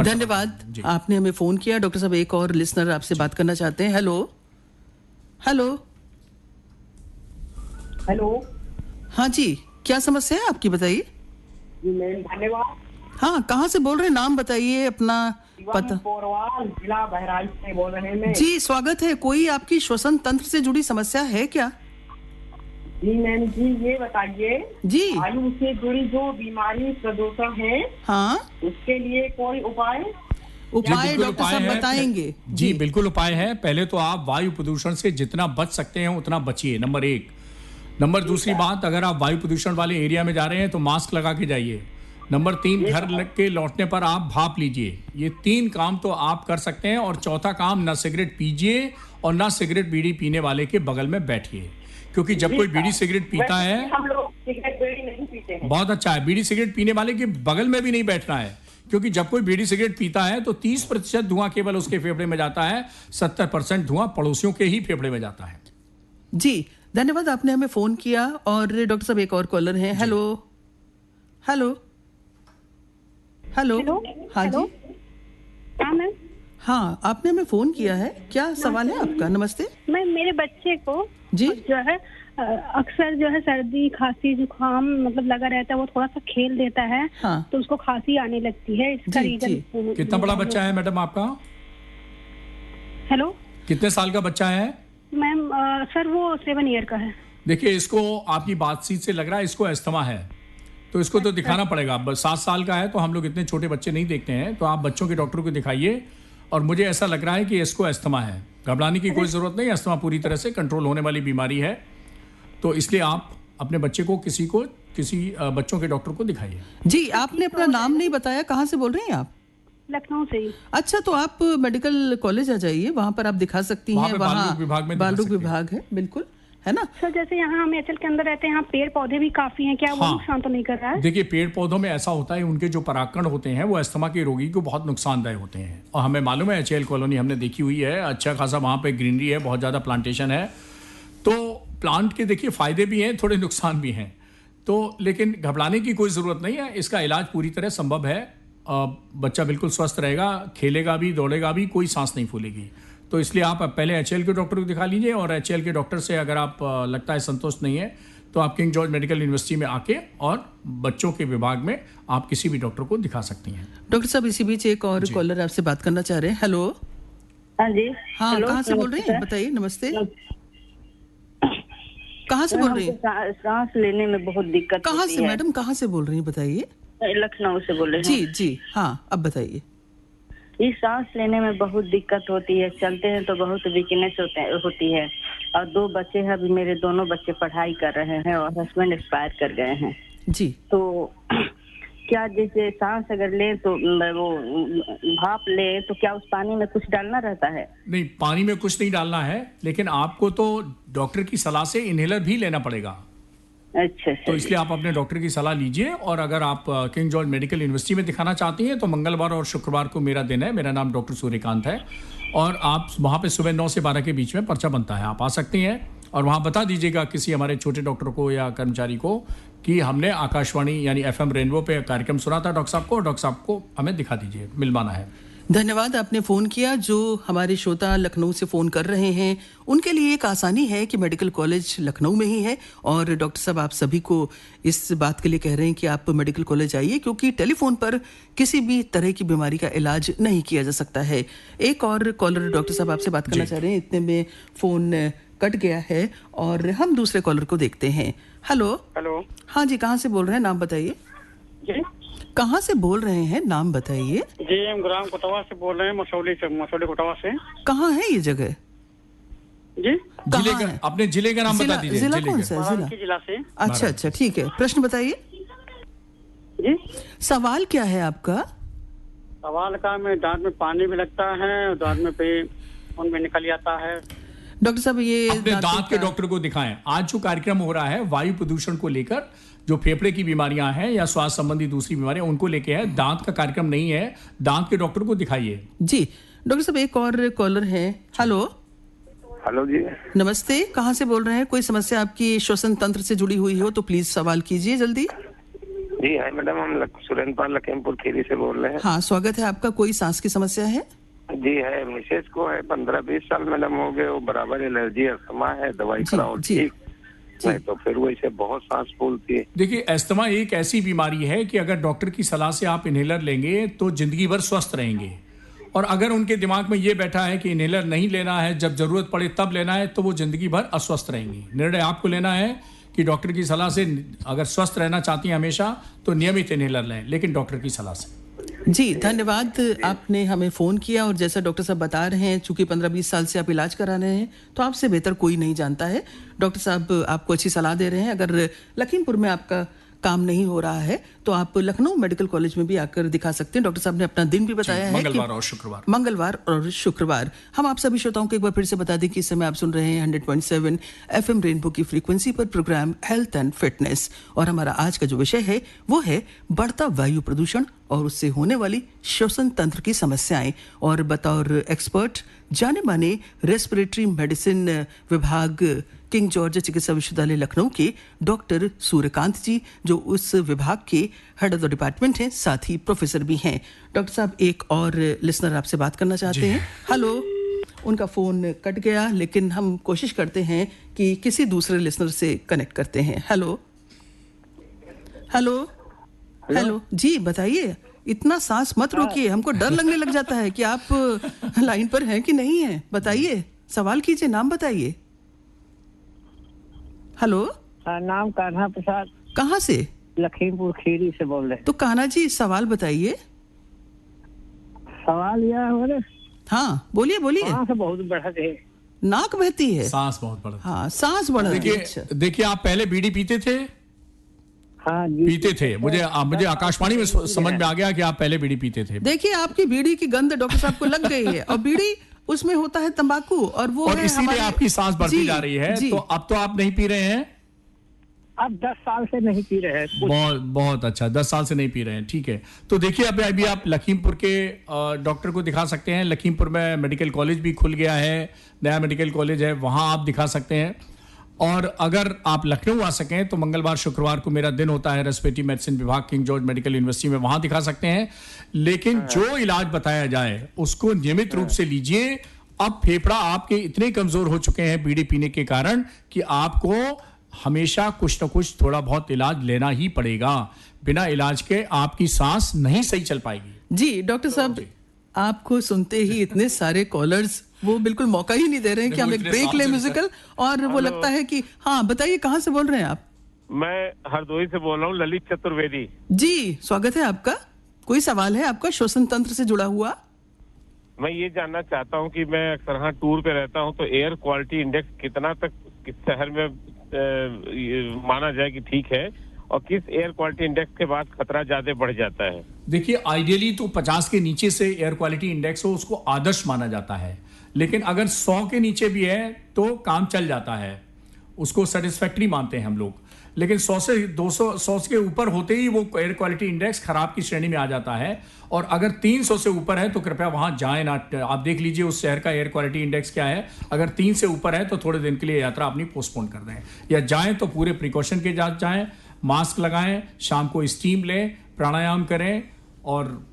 धन्यवाद, आपने हमें फोन किया। डॉक्टर साहब, एक और लिसनर आपसे बात करना चाहते हैं। हेलो हेलो हेलो हाँ जी, क्या समस्या है आपकी, बताइए। धन्यवाद। हाँ, कहाँ से बोल रहे हैं, नाम बताइए अपना पता पोरवाल जिला बहराइच से बोल रहे हैं। जी स्वागत है। कोई आपकी श्वसन तंत्र से जुड़ी समस्या है क्या? जी मैम जी ये बताइए जी, वायु से जुड़ी जो बीमारी प्रदूषण है, हाँ, उसके लिए कोई उपाय डॉक्टर साहब बताएंगे? जी बिल्कुल उपाय है। पहले तो आप वायु प्रदूषण से जितना बच सकते हैं उतना बचिए, नंबर 1। नंबर दूसरी बात, अगर आप वायु प्रदूषण वाले एरिया में जा रहे हैं तो मास्क लगा के जाइए। नंबर 3, घर लग के लौटने पर आप भाप लीजिए। ये 3 काम तो आप कर सकते हैं। और चौथा काम, ना सिगरेट पीजिए और ना सिगरेट बीड़ी पीने वाले के बगल में बैठिए, क्योंकि जब कोई बीड़ी सिगरेट पीता है, हम लोग सिगरेट बीड़ी नहीं पीते हैं। बहुत अच्छा है, बीड़ी सिगरेट पीने वाले के बगल में भी नहीं बैठना है, क्योंकि जब कोई बीड़ी सिगरेट पीता है तो 30% धुआं केवल उसके फेफड़े में जाता है, 70% धुआं पड़ोसियों के ही फेफड़े में जाता है। जी धन्यवाद, आपने हमें फोन किया। और डॉक्टर साहब एक और कॉलर है। हेलो हेलो हेलो, हाँ जी, हाँ आपने हमें फोन किया है, क्या सवाल है आपका? नमस्ते। मैं मेरे बच्चे को जी जो है अक्सर जो है सर्दी खांसी जुकाम मतलब लगा रहता है, वो थोड़ा सा खेल देता है, हाँ, तो उसको खांसी आने लगती है। इसका रीजन कितना बड़ा बच्चा है मैडम आपका? हेलो, कितने साल का बच्चा है? मैम सर वो 7 ईयर का है। देखिए इसको आपकी बातचीत से लग रहा है इसको अस्थमा है, तो इसको तो दिखाना पड़ेगा। 7 साल का है तो हम लोग इतने छोटे बच्चे नहीं देखते हैं, तो आप बच्चों के डॉक्टर को दिखाइए। और मुझे ऐसा लग रहा है कि इसको अस्थमा है, घबराने की कोई जरूरत नहीं। अस्थमा पूरी तरह से कंट्रोल होने वाली बीमारी है, तो इसलिए आप अपने बच्चे को किसी बच्चों के डॉक्टर को दिखाइए। जी आपने अपना नाम नहीं बताया, कहाँ से बोल रही हैं आप? लखनऊ से ही। अच्छा, तो आप मेडिकल कॉलेज आ जाइए, वहाँ पर आप दिखा सकती हैं। वहाँ बाल रोग विभाग है, बिल्कुल है ना सर। जैसे यहाँ हम एचएल के अंदर रहते हैं, यहाँ पेड़ पौधे भी काफी हैं, क्या वो नुकसान तो नहीं कर रहा है? देखिए पेड़ पौधों में ऐसा होता है, उनके जो परागकण होते हैं वो अस्थमा के रोगी को बहुत नुकसानदायक होते हैं। और हमें मालूम है एचएल कॉलोनी हमने देखी हुई है, अच्छा खासा वहाँ पे ग्रीनरी है, बहुत ज़्यादा प्लांटेशन है। तो प्लांट के देखिए फायदे भी हैं, थोड़े नुकसान भी हैं, तो लेकिन घबराने की कोई ज़रूरत नहीं है। इसका इलाज पूरी तरह संभव है। बच्चा बिल्कुल स्वस्थ रहेगा, खेलेगा भी, दौड़ेगा भी, कोई सांस नहीं फूलेगी। तो इसलिए आप पहले एचएल के डॉक्टर को दिखा लीजिए, और एचएल के डॉक्टर से अगर आप लगता है संतुष्ट नहीं है तो आप किंग जॉर्ज मेडिकल यूनिवर्सिटी में आके और बच्चों के विभाग में आप किसी भी डॉक्टर को दिखा सकती हैं। डॉक्टर साहब इसी बीच एक और कॉलर आपसे बात करना चाह रहे हैं। हेलो, हाँ जी, हाँ कहाँ से बोल रही हैं बताइए? नमस्ते, कहाँ से बोल रही हैं? सांस लेने में बहुत दिक्कत कहाँ से मैडम, कहाँ से बोल रही हैं बताइए? लखनऊ से बोल रहे हैं। जी जी हाँ, अब बताइए। इस सांस लेने में बहुत दिक्कत होती है, चलते हैं तो बहुत वीकनेस होती है। और 2 बच्चे हैं, अभी मेरे दोनों बच्चे पढ़ाई कर रहे हैं और हस्बैंड एक्सपायर कर गए हैं। जी, तो क्या जैसे सांस अगर ले तो वो भाप ले तो क्या उस पानी में कुछ डालना रहता है? नहीं, पानी में कुछ नहीं डालना है, लेकिन आपको तो डॉक्टर की सलाह से इनहेलर भी लेना पड़ेगा। अच्छा, तो इसलिए आप अपने डॉक्टर की सलाह लीजिए। और अगर आप किंग जॉर्ज मेडिकल यूनिवर्सिटी में दिखाना चाहती हैं तो मंगलवार और शुक्रवार को मेरा दिन है। मेरा नाम डॉक्टर सूर्यकांत है, और आप वहाँ पे सुबह 9 से 12 के बीच में पर्चा बनता है, आप आ सकती हैं। और वहाँ बता दीजिएगा किसी हमारे छोटे डॉक्टर को या कर्मचारी को कि हमने आकाशवाणी यानी FM रेनबो पे कार्यक्रम सुना था डॉक्टर साहब को, डॉक्टर साहब को हमें दिखा दीजिए, मिलवाना है। धन्यवाद, आपने फ़ोन किया। जो हमारे श्रोता लखनऊ से फ़ोन कर रहे हैं उनके लिए एक आसानी है कि मेडिकल कॉलेज लखनऊ में ही है। और डॉक्टर साहब आप सभी को इस बात के लिए कह रहे हैं कि आप मेडिकल कॉलेज आइए, क्योंकि टेलीफोन पर किसी भी तरह की बीमारी का इलाज नहीं किया जा सकता है। एक और कॉलर डॉक्टर साहब आपसे बात करना चाह रहे हैं, इतने में फ़ोन कट गया है और हम दूसरे कॉलर को देखते हैं। हेलो हेलो, हाँ जी, कहाँ से बोल रहे हैं, नाम बताइए? कहाँ से बोल रहे हैं, नाम बताइए? जी हम ग्राम कोटवा से बोल रहे हैं, मसौली कोटवा से। कहाँ है ये जगह जी? अपने जिले का नाम बता दीजिए। जिला कौन सा है? जिला से। अच्छा अच्छा, ठीक है, प्रश्न बताइए जी। सवाल क्या है आपका? सवाल का में दांत में पानी भी लगता है, दांत में पे खून भी निकल जाता है। डॉक्टर साहब ये अपने दांत के डॉक्टर को दिखाएं। आज जो कार्यक्रम हो रहा है वायु प्रदूषण को लेकर, जो फेफड़े की बीमारियां हैं या स्वास्थ्य संबंधी दूसरी बीमारियां उनको लेके है, दांत का कार्यक्रम नहीं है। दांत के डॉक्टर को दिखाइए। जी डॉक्टर साहब एक और कॉलर है। हेलो हेलो जी, नमस्ते, कहाँ से बोल रहे हैं? कोई समस्या आपकी श्वसन तंत्र से जुड़ी हुई हो तो प्लीज सवाल कीजिए जल्दी। जी है मैडम, हम सुरेंद्र पाल लखीमपुर खीरी से बोल रहे हैं। हाँ स्वागत है आपका। कोई सांस की समस्या है? जी है, मिसेज को है, 15-20 साल मैडम हो गए, वो बराबर एलर्जी अस्थमा है, दवाई कराओ ठीक नहीं तो फिर वो इसे बहुत सांस फूलती है। देखिए अस्थमा एक ऐसी बीमारी है कि अगर डॉक्टर की सलाह से आप इनहेलर लेंगे तो जिंदगी भर स्वस्थ रहेंगे। और अगर उनके दिमाग में ये बैठा है कि इनहेलर नहीं लेना है, जब जरूरत पड़े तब लेना है, तो वो जिंदगी भर अस्वस्थ रहेंगी। निर्णय आपको लेना है कि डॉक्टर की सलाह से अगर स्वस्थ रहना चाहती हैं हमेशा तो नियमित इनहेलर लें, लेकिन डॉक्टर की सलाह से। जी धन्यवाद, आपने हमें फ़ोन किया। और जैसा डॉक्टर साहब बता रहे हैं, चूंकि 15-20 साल से आप इलाज करा रहे हैं, तो आपसे बेहतर कोई नहीं जानता है। डॉक्टर साहब आपको अच्छी सलाह दे रहे हैं। अगर लखीमपुर में आपका काम नहीं हो रहा है तो आप लखनऊ मेडिकल कॉलेज में भी आकर दिखा सकते हैं। डॉक्टर साहब ने अपना दिन भी बताया है, मंगलवार और शुक्रवार। हम आप सभी श्रोताओं को एक बार फिर से बता दें कि इस समय आप सुन रहे हैं 100.7 FM रेनबो की फ्रीक्वेंसी पर प्रोग्राम हेल्थ एंड फिटनेस। और हमारा आज का जो विषय है वो है बढ़ता वायु प्रदूषण और उससे होने वाली श्वसन तंत्र की समस्याएं। और बतौर एक्सपर्ट जाने माने रेस्पिरेटरी मेडिसिन विभाग किंग जॉर्ज चिकित्सा विश्वविद्यालय लखनऊ के डॉक्टर सूर्यकांत जी, जो उस विभाग के हेड ऑफ द डिपार्टमेंट हैं, साथ ही प्रोफेसर भी हैं। डॉक्टर साहब, एक और लिसनर आपसे बात करना चाहते हैं। हेलो, उनका फ़ोन कट गया, लेकिन हम कोशिश करते हैं कि किसी दूसरे लिसनर से कनेक्ट करते हैं। हेलो हेलो हेलो जी, बताइए। इतना सांस मत रोकिए, हमको डर लगने लग जाता है कि आप लाइन पर हैं कि नहीं हैं। बताइए, सवाल कीजिए, नाम बताइए। हेलो, नाम कान्हा प्रसाद। कहाँ से? लखीमपुर खीरी से बोल रहे। तो कान्हा जी, सवाल बताइए। सवाल यह है, हाँ बोलिए बोलिए। सांस बहुत बढ़त है, नाक बहती है, सांस बहुत बढ़त। हाँ, सांस बढ़त है। देखिए, आप पहले बीड़ी पीते थे? हाँ पीते थे। मुझे आकाशवाणी में समझ में आ गया कि आप पहले बीड़ी पीते थे। देखिए, आपकी बीड़ी की गंध डॉक्टर साहब को लग गई है, और बीड़ी उसमें होता है तंबाकू, और वो और इसीलिए आपकी सांस बढ़ती जा रही है। तो अब तो आप नहीं पी रहे हैं? अब 10 साल से नहीं पी रहे हैं। बहुत अच्छा, 10 साल से नहीं पी रहे हैं, ठीक है। तो देखिए, अभी आप लखीमपुर के डॉक्टर को दिखा सकते हैं। लखीमपुर में मेडिकल कॉलेज भी खुल गया है, नया मेडिकल कॉलेज है, वहां आप दिखा सकते हैं। और अगर आप लखनऊ आ सकें तो मंगलवार शुक्रवार को मेरा दिन होता है रेस्पिरेटरी मेडिसिन विभाग किंग जॉर्ज मेडिकल यूनिवर्सिटी में, वहां दिखा सकते हैं। लेकिन जो इलाज बताया जाए उसको नियमित रूप से लीजिए। अब फेफड़ा आपके इतने कमजोर हो चुके हैं बीड़ी पीने के कारण कि आपको हमेशा कुछ न कुछ थोड़ा बहुत इलाज लेना ही पड़ेगा। बिना इलाज के आपकी सांस नहीं सही चल पाएगी। जी डॉक्टर साहब, आपको सुनते ही इतने सारे कॉलर्स वो बिल्कुल मौका ही नहीं दे रहे हैं कि हम एक ब्रेक ले म्यूजिकल, और वो लगता है कि हाँ बताइए, कहाँ से बोल रहे हैं आप? मैं हरदोई से बोल रहा हूँ, ललित चतुर्वेदी जी। स्वागत है आपका। कोई सवाल है आपका श्वसन तंत्र से जुड़ा हुआ? मैं ये जानना चाहता हूँ कि मैं अक्सर हाँ टूर पे रहता हूँ, तो एयर क्वालिटी इंडेक्स कितना तक किस शहर में माना जाए कि ठीक है, और किस एयर क्वालिटी इंडेक्स के बाद खतरा ज्यादा बढ़ जाता है? देखिए, आइडियली तो 50 के नीचे से एयर क्वालिटी इंडेक्स हो उसको आदर्श माना जाता है, लेकिन अगर 100 के नीचे भी है तो काम चल जाता है, उसको सेटिस्फैक्ट्री मानते हैं हम लोग। लेकिन 100 से 100 के ऊपर होते ही वो एयर क्वालिटी इंडेक्स खराब की श्रेणी में आ जाता है। और अगर 300 से ऊपर है तो कृपया वहां जाएं ना। आप देख लीजिए उस शहर का एयर क्वालिटी इंडेक्स क्या है। अगर 3 से ऊपर है तो थोड़े दिन के लिए यात्रा अपनी पोस्टपोन कर दें, या जाएं तो पूरे प्रिकॉशन के साथ जाएं, मास्क लगाएं, शाम को स्टीम लें, प्राणायाम करें और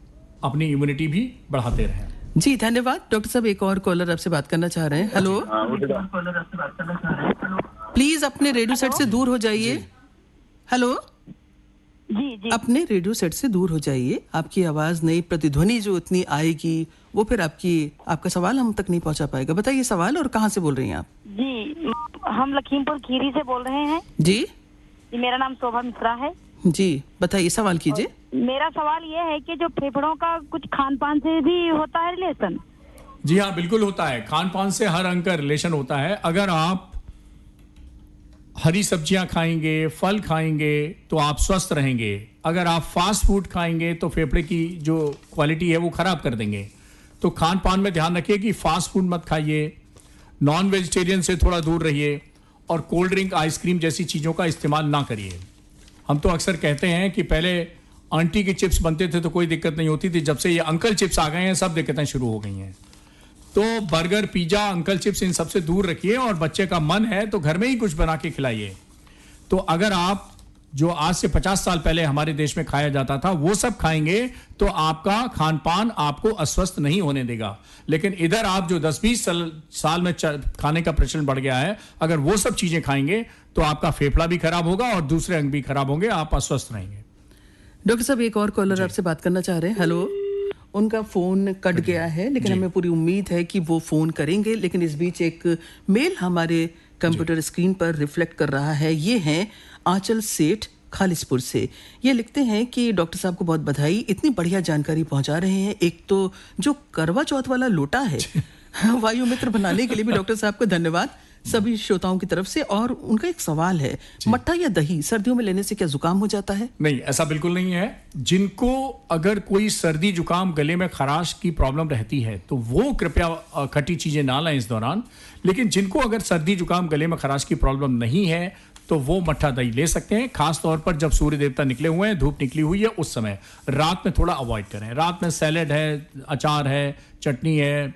अपनी इम्यूनिटी भी बढ़ाते रहें। जी धन्यवाद। डॉक्टर साहब, एक और कॉलर आपसे बात करना चाह रहे हैं। हेलो, प्लीज अपने रेडियो सेट से दूर हो जाइए। हेलो जी, अपने रेडियो सेट से दूर हो जाइए। आपकी आवाज नहीं, प्रतिध्वनि जो इतनी आएगी वो फिर आपका सवाल हम तक नहीं पहुंचा पाएगा। बताइए सवाल, और कहाँ से बोल रही हैं आप? जी, हम लखीमपुर खीरी से बोल रहे हैं। जी, मेरा नाम शोभा मिश्रा है। जी बताइए, सवाल कीजिए। मेरा सवाल ये है कि जो फेफड़ों का कुछ खान पान से भी होता है रिलेशन? जी हाँ, बिल्कुल होता है। खान पान से हर अंग का रिलेशन होता है। अगर आप हरी सब्जियां खाएंगे, फल खाएंगे तो आप स्वस्थ रहेंगे। अगर आप फास्ट फूड खाएंगे तो फेफड़े की जो क्वालिटी है वो खराब कर देंगे। तो खान पान में ध्यान रखिए कि फास्ट फूड मत खाइए, नॉन वेजिटेरियन से थोड़ा दूर रहिए, और कोल्ड ड्रिंक, आइसक्रीम जैसी चीजों का इस्तेमाल ना करिए। हम तो अक्सर कहते हैं कि पहले आंटी के चिप्स बनते थे तो कोई दिक्कत नहीं होती थी, जब से ये अंकल चिप्स आ गए हैं सब दिक्कतें शुरू हो गई हैं। तो बर्गर, पिज्जा, अंकल चिप्स, इन सबसे दूर रखिए, और बच्चे का मन है तो घर में ही कुछ बना के खिलाइए। तो अगर आप जो आज से 50 साल पहले हमारे देश में खाया जाता था वो सब खाएंगे तो आपका खान पान आपको अस्वस्थ नहीं होने देगा। लेकिन इधर आप जो 10-20 साल में खाने का प्रचलन बढ़ गया है, अगर वो सब चीजें खाएंगे तो आपका फेफड़ा भी खराब होगा और दूसरे अंग भी खराब होंगे, आप अस्वस्थ रहेंगे। डॉक्टर साहब, एक और कॉलर आपसे बात करना चाह रहे हैं। हेलो, उनका फोन कट गया है, लेकिन हमें पूरी उम्मीद है कि वो फोन करेंगे। लेकिन इस बीच एक मेल हमारे कंप्यूटर स्क्रीन पर रिफ्लेक्ट कर रहा है। ये है आंचल सेठ खालिसपुर से। ये लिखते हैं कि डॉक्टर साहब को बहुत बधाई, इतनी बढ़िया जानकारी पहुंचा रहे हैं। एक तो जो करवा चौथ वाला लोटा है वायु मित्र बनाने के लिए भी डॉक्टर साहब को धन्यवाद सभी श्रोताओं की तरफ से। और उनका एक सवाल है, मट्ठा या दही सर्दियों में लेने से क्या जुकाम हो जाता है? नहीं, ऐसा बिल्कुल नहीं है। जिनको अगर कोई सर्दी जुकाम गले में खराश की प्रॉब्लम रहती है तो वो कृपया खट्टी चीजें ना लें इस दौरान। लेकिन जिनको अगर सर्दी जुकाम गले में खराश की प्रॉब्लम नहीं है तो वो मट्ठा दही ले सकते हैं। खास तौर पर जब सूर्य देवता निकले हुए हैं, धूप निकली हुई है, उस समय रात में थोड़ा अवॉइड करें। रात में सैलेड है, अचार है, चटनी है,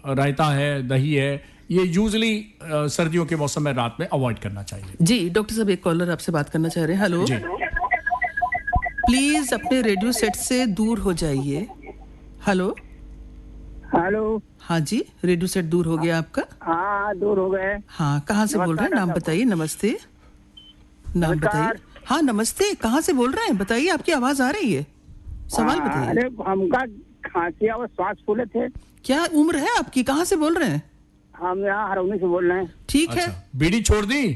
रायता है, दही है, ये यूजुअली सर्दियों के मौसम में रात में अवॉइड करना चाहिए। जी डॉक्टर साहब, एक कॉलर आपसे बात करना चाह रहे हैं। हेलो, प्लीज अपने रेडियो सेट से दूर हो जाइए। Hello hello. हाँ जी, रेडियो सेट दूर हो गया आपका? हाँ, दूर हो गए। हाँ, कहाँ से बोल रहे हैं? नाम बताइए। नमस्ते, नाम बताइए। हाँ नमस्ते, कहाँ से बोल रहे हैं? बताइए, आपकी आवाज आ रही है, सवाल बताइए। अरे हमका खांसी और श्वास फूले थे। क्या उम्र है आपकी? कहाँ से बोल रहे हैं? हम यहाँ हरौनी से बोल रहे हैं। ठीक है। बीड़ी छोड़ दी?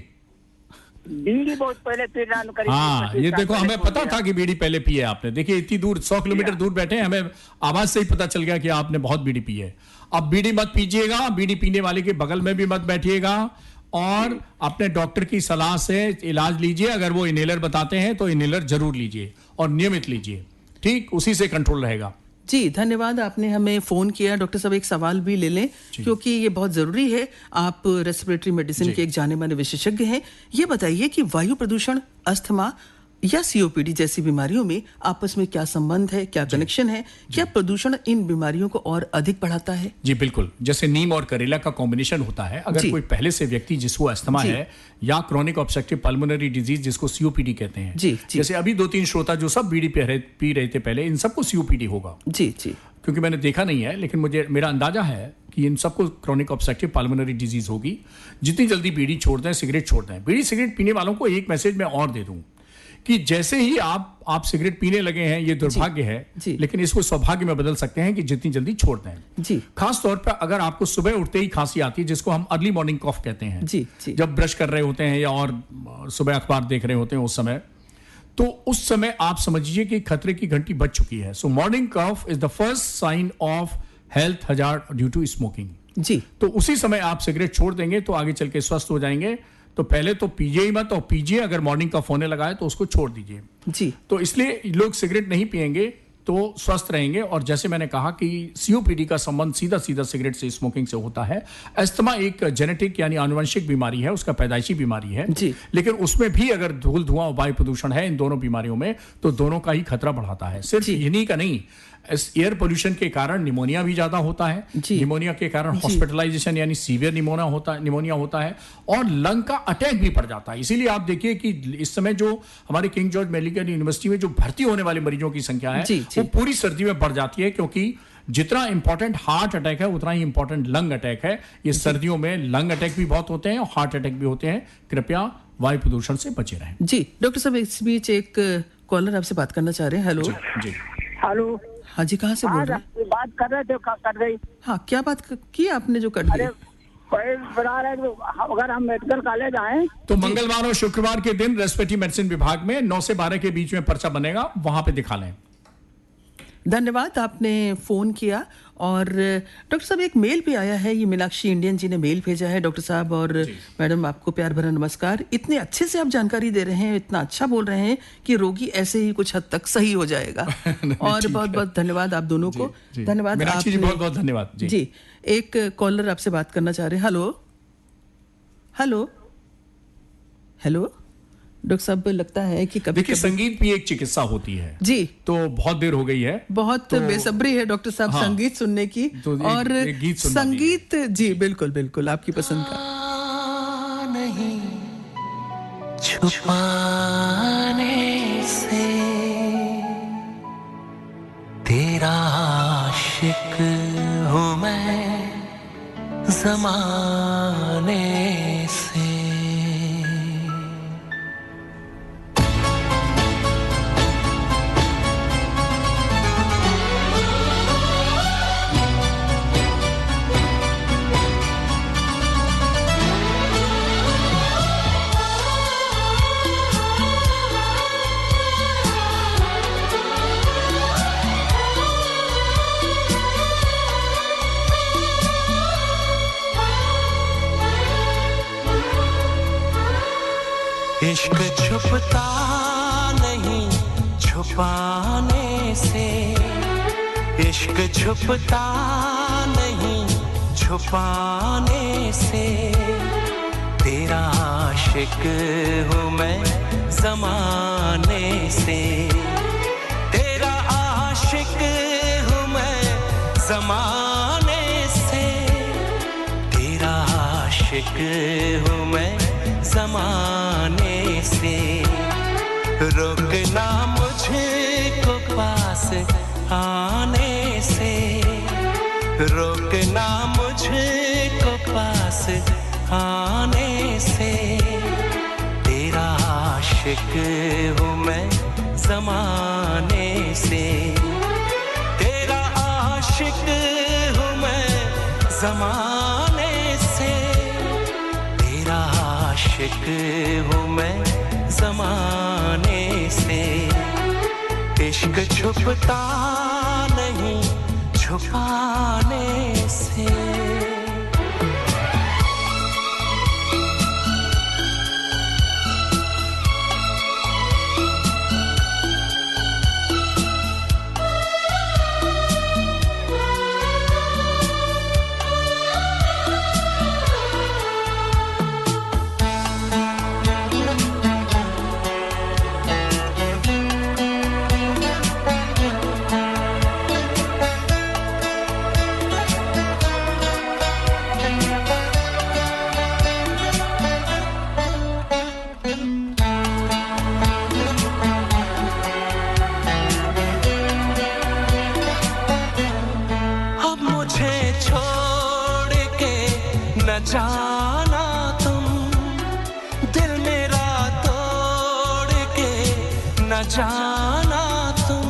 बीड़ी बहुत पहले पी रहा हूं। हाँ, ये देखो, हमें पता था कि बीड़ी पहले पी है आपने। देखिए, इतनी दूर 100 किलोमीटर दूर बैठे हैं, हमें आवाज से ही पता चल गया कि आपने बहुत बीड़ी पी है। अब बीड़ी मत पीजिएगा, बीड़ी पीने वाले के बगल में भी मत बैठिएगा, और अपने डॉक्टर की सलाह से इलाज लीजिए। अगर वो इनहेलर बताते हैं तो इनहेलर जरूर लीजिए और नियमित लीजिए, ठीक, उसी से कंट्रोल रहेगा। जी धन्यवाद, आपने हमें फोन किया। डॉक्टर साहब, एक सवाल भी ले लें क्योंकि ये बहुत जरूरी है। आप रेस्पिरेटरी मेडिसिन के एक जाने माने विशेषज्ञ हैं। ये बताइए कि वायु प्रदूषण अस्थमा या सीओपीडी जैसी बीमारियों में आपस में क्या संबंध है, क्या कनेक्शन है? क्या प्रदूषण इन बीमारियों को और अधिक बढ़ाता है? जी बिल्कुल, जैसे नीम और करेला का कॉम्बिनेशन होता है। अगर कोई पहले से व्यक्ति जिसको अस्थमा है या क्रोनिक ऑब्स्ट्रक्टिव पल्मोनरी डिजीज जिसको सीओपीडी कहते हैं, जैसे अभी 2-3 श्रोता जो सब बीड़ी पी रहे थे पहले, इन सबको सीओपीडी होगा। जी जी, क्योंकि मैंने देखा नहीं है, लेकिन मेरा अंदाजा है कि इन सबको क्रोनिक ऑब्स्ट्रक्टिव पल्मोनरी डिजीज होगी। जितनी जल्दी बीड़ी छोड़ दें, सिगरेट छोड़ दें। बीड़ी सिगरेट पीने वालों को एक मैसेज मैं और दे दूं कि जैसे ही आप सिगरेट पीने लगे हैं, ये दुर्भाग्य है, लेकिन इसको सौभाग्य में बदल सकते हैं कि जितनी जल्दी छोड़ दें। जी। खास तौर पर अगर आपको सुबह उठते ही खांसी आती है, जिसको हम अर्ली मॉर्निंग कॉफ कहते हैं, जी, जी। जब ब्रश कर रहे होते हैं या और सुबह अखबार देख रहे होते हैं उस समय, तो उस समय आप समझिए कि खतरे की घंटी बज चुकी है। So morning cough is the first sign of health hazard due to smoking. जी। तो उसी समय आप सिगरेट छोड़ देंगे तो आगे चल के स्वस्थ हो जाएंगे। तो पहले तो पीजिए ही मत, और पीजिए अगर मॉर्निंग का फोन लगाए तो उसको छोड़ दीजिए। जी। तो इसलिए लोग सिगरेट नहीं पिएंगे तो स्वस्थ रहेंगे। और जैसे मैंने कहा कि सीओपीडी का संबंध सीधा सीधा सिगरेट से, स्मोकिंग से होता है। अस्थमा एक जेनेटिक यानी आनुवंशिक बीमारी है, उसका पैदाइशी बीमारी है जी। लेकिन उसमें भी अगर धूल धुआं और वायु प्रदूषण है इन दोनों बीमारियों में, तो दोनों का ही खतरा बढ़ाता है। सिर्फ इन्हीं का नहीं, एयर पोल्यूशन के कारण निमोनिया भी ज्यादा होता है। निमोनिया के कारण हॉस्पिटलाइजेशन यानी सीवियर निमोनिया होता है, और लंग का अटैक भी पड़ जाता है। इसीलिए आप देखिए कि इस समय जो हमारे किंग जॉर्ज मेडिकल यूनिवर्सिटी में जो भर्ती होने वाले मरीजों की संख्या है, वो पूरी सर्दी में बढ़ जाती है, क्योंकि जितना इंपॉर्टेंट हार्ट अटैक है उतना ही इंपॉर्टेंट लंग अटैक है। ये सर्दियों में लंग अटैक भी बहुत होते हैं और हार्ट अटैक भी होते हैं। कृपया वायु प्रदूषण से बचे रहें। जी डॉक्टर साहब, इस बीच एक कॉलर आपसे बात करना चाह रहे हैं। हेलो जी। हेलो। हाँ जी, कहाँ से बोल रहे हैं? बात कर रहे थे, कट गई। हाँ, क्या बात की आपने जो कट गई? बता रहे अगर हम मेडिकल कॉलेज आए तो मंगलवार और शुक्रवार के दिन रेस्पिरेटरी मेडिसिन विभाग में 9 से 12 के बीच में पर्चा बनेगा, वहां पे दिखा लें। धन्यवाद, आपने फोन किया। और डॉक्टर साहब, एक मेल भी आया है, ये मीनाक्षी इंडियन जी ने मेल भेजा है। डॉक्टर साहब और मैडम, आपको प्यार भरा नमस्कार। इतने अच्छे से आप जानकारी दे रहे हैं, इतना अच्छा बोल रहे हैं कि रोगी ऐसे ही कुछ हद तक सही हो जाएगा। और बहुत बहुत धन्यवाद आप दोनों को। धन्यवाद मीनाक्षी जी, बहुत बहुत धन्यवाद जी। एक कॉलर आपसे बात करना चाह रहे हैं। हेलो हेलो हेलो डॉक्टर साहब, लगता है कि कभी देखिए, संगीत भी एक चिकित्सा होती है जी। तो बहुत देर हो गई है, बहुत बेसब्री है डॉक्टर साहब संगीत सुनने की। तो और एक गीत संगीत जी बिल्कुल बिल्कुल आपकी पसंद का। नहीं छुपाने से तेरा आशिक हूँ मैं ज़माने से। इश्क छुपता नहीं छुपाने से, इश्क छुपता नहीं छुपाने से, तेरा आशिक हूँ मैं ज़माने से, तेरा आशिक हूँ मैं ज़माने से, तेरा आशिक हूँ मैं ज़माने से, रोकना मुझको पास आने से, रोकना मुझको पास आने से, तेरा आशिक हूँ मैं ज़माने से, तेरा आशिक हूँ मैं ज़माने से, तेरा आशिक हूँ मैं ज़माने से, इश्क छुपता नहीं छुपाने से। जाना तुम दिल मेरा तोड़ के न जाना तुम,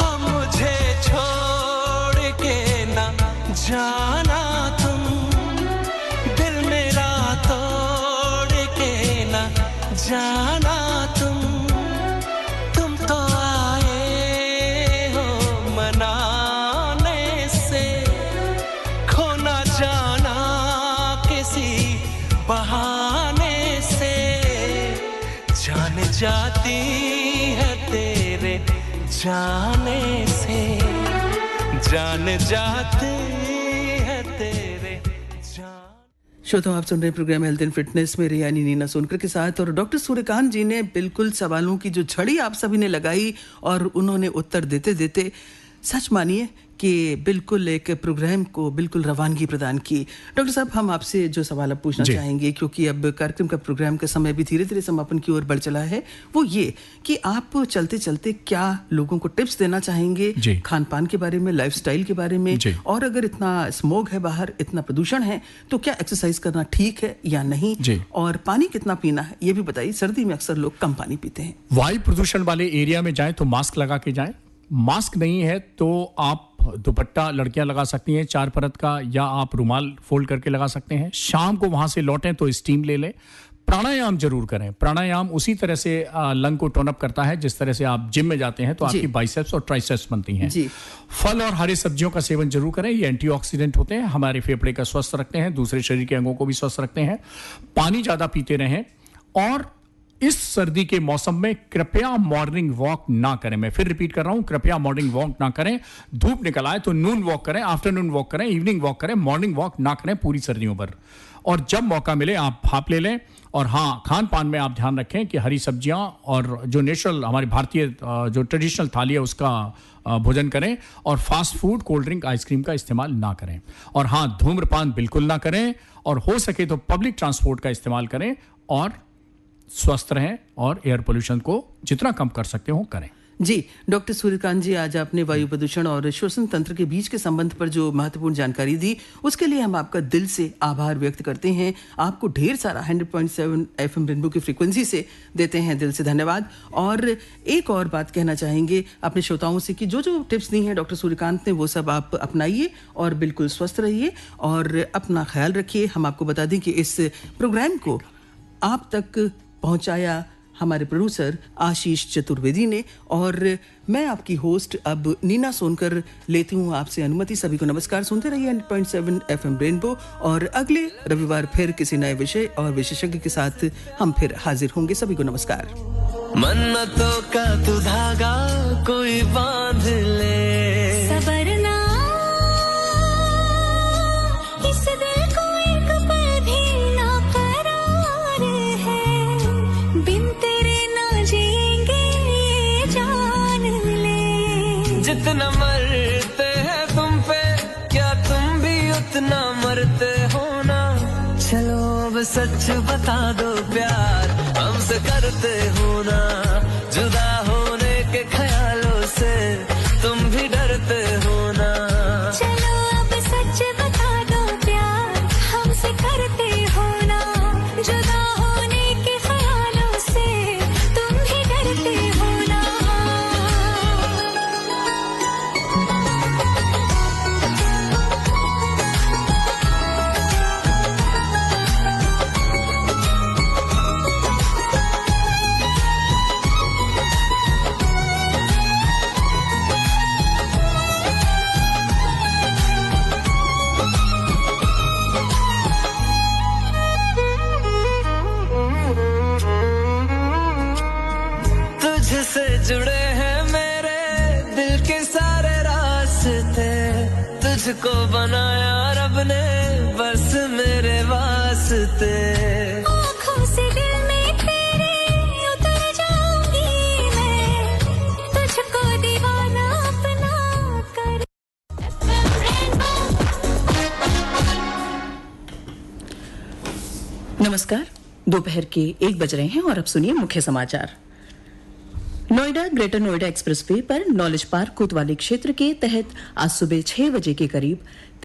अब मुझे छोड़ के न जाना तुम, दिल मेरा तोड़ के न जाना तुम, बहाने से जान जाती है तेरे जाने से, जान जाती है तेरे जान। श्रोताओं, आप सुन रहे हैं प्रोग्राम हेल्थ एंड फिटनेस में रियानी नीना सोनकर के साथ, और डॉक्टर सूर्यकांत जी ने बिल्कुल सवालों की जो झड़ी आप सभी ने लगाई और उन्होंने उत्तर देते देते सच मानिए कि बिल्कुल एक प्रोग्राम को बिल्कुल रवानगी प्रदान की। डॉक्टर साहब, हम आपसे जो सवाल अब पूछना चाहेंगे, क्योंकि अब कार्यक्रम का प्रोग्राम का समय भी धीरे धीरे समापन की ओर बढ़ चला है, वो ये कि आप चलते चलते क्या लोगों को टिप्स देना चाहेंगे खान पान के बारे में, लाइफस्टाइल के बारे में, और अगर इतना स्मोग है बाहर, इतना प्रदूषण है, तो क्या एक्सरसाइज करना ठीक है या नहीं, और पानी कितना पीना है ये भी बताइए। सर्दी में अक्सर लोग कम पानी पीते हैं। वायु प्रदूषण वाले एरिया में जाएं तो मास्क लगा के जाएं, मास्क नहीं है तो आप दुपट्टा लड़कियां लगा सकती हैं 4 परत का, या आप रुमाल फोल्ड करके लगा सकते हैं। शाम को वहां से लौटें तो स्टीम ले लें। प्राणायाम जरूर करें। प्राणायाम उसी तरह से लंग को टोन अप करता है जिस तरह से आप जिम में जाते हैं तो आपकी बाइसेप्स और ट्राइसेप्स बनती हैं। फल और हरी सब्जियों का सेवन जरूर करें, ये एंटीऑक्सीडेंट होते हैं, हमारे फेफड़े का स्वस्थ रखते हैं, दूसरे शरीर के अंगों को भी स्वस्थ रखते हैं। पानी ज्यादा पीते रहें, और इस सर्दी के मौसम में कृपया मॉर्निंग वॉक ना करें। मैं फिर रिपीट कर रहा हूं, कृपया मॉर्निंग वॉक ना करें। धूप निकल आए तो नून वॉक करें, आफ्टरनून वॉक करें, इवनिंग वॉक करें, मॉर्निंग वॉक ना करें पूरी सर्दियों पर। और जब मौका मिले आप भाप ले लें। और हाँ, खान पान में आप ध्यान रखें कि हरी सब्जियां और जो नेचुरल हमारी भारतीय जो ट्रेडिशनल थाली है उसका भोजन करें, और fast food, cold drink, ice cream का इस्तेमाल ना करें। और हाँ, धूम्रपान बिल्कुल ना करें, और हो सके तो पब्लिक ट्रांसपोर्ट का इस्तेमाल करें, और स्वस्थ रहें, और एयर पोल्यूशन को जितना कम कर सकते हो करें। जी डॉक्टर सूर्यकांत जी, आज आपने वायु प्रदूषण और श्वसन तंत्र के बीच के संबंध पर जो महत्वपूर्ण जानकारी दी, उसके लिए हम आपका दिल से आभार व्यक्त करते हैं। आपको ढेर सारा 100.7 FM रेनबो की फ्रीक्वेंसी से देते हैं दिल से धन्यवाद। और एक और बात कहना चाहेंगे अपने श्रोताओं से कि जो जो टिप्स दी हैं डॉक्टर सूर्यकांत ने, वो सब आप अपनाइए और बिल्कुल स्वस्थ रहिए और अपना ख्याल रखिए। हम आपको बता दें कि इस प्रोग्राम को आप तक पहुँचाया हमारे प्रोड्यूसर आशीष चतुर्वेदी ने, और मैं आपकी होस्ट अब नीना सोनकर लेती हूँ आपसे अनुमति। सभी को नमस्कार। सुनते रहिए 100.7 FM रेनबो, और अगले रविवार फिर किसी नए विषय और विशेषज्ञ के साथ हम फिर हाजिर होंगे। सभी को नमस्कार। मन्नतों का तू धागा कोई बांध ले, सबरना इस दिल को एक पल भी ना करार है, बिन तेरे ना जिएंगे ये जान ले। जितना मरते हैं तुम पे, क्या तुम भी उतना मरते हो ना। चलो अब सच बता दो, प्यार हमसे करते हो ना। जुदा होने के ख्यालों से तुम भी डरते हो ना। चलो अब सच बता दो, प्यार हमसे करते हो ना। जुदा होने के ख्यालों से तुम भी डरते हो ना। तुझसे जुड़े हैं मेरे दिल के सारे रास्ते, तुझको बनाया रब ने बस मेरे वास्ते। आँखों से दिल में तेरे उतर जाऊंगी मैं, तुझको दीवाना अपना कर। नमस्कार, दोपहर के 1 बज रहे हैं और अब सुनिए मुख्य समाचार। नोएडा ग्रेटर नोएडा एक्सप्रेसवे पर नॉलेज पार्क कोतवाली क्षेत्र के तहत आज सुबह 6 बजे के करीब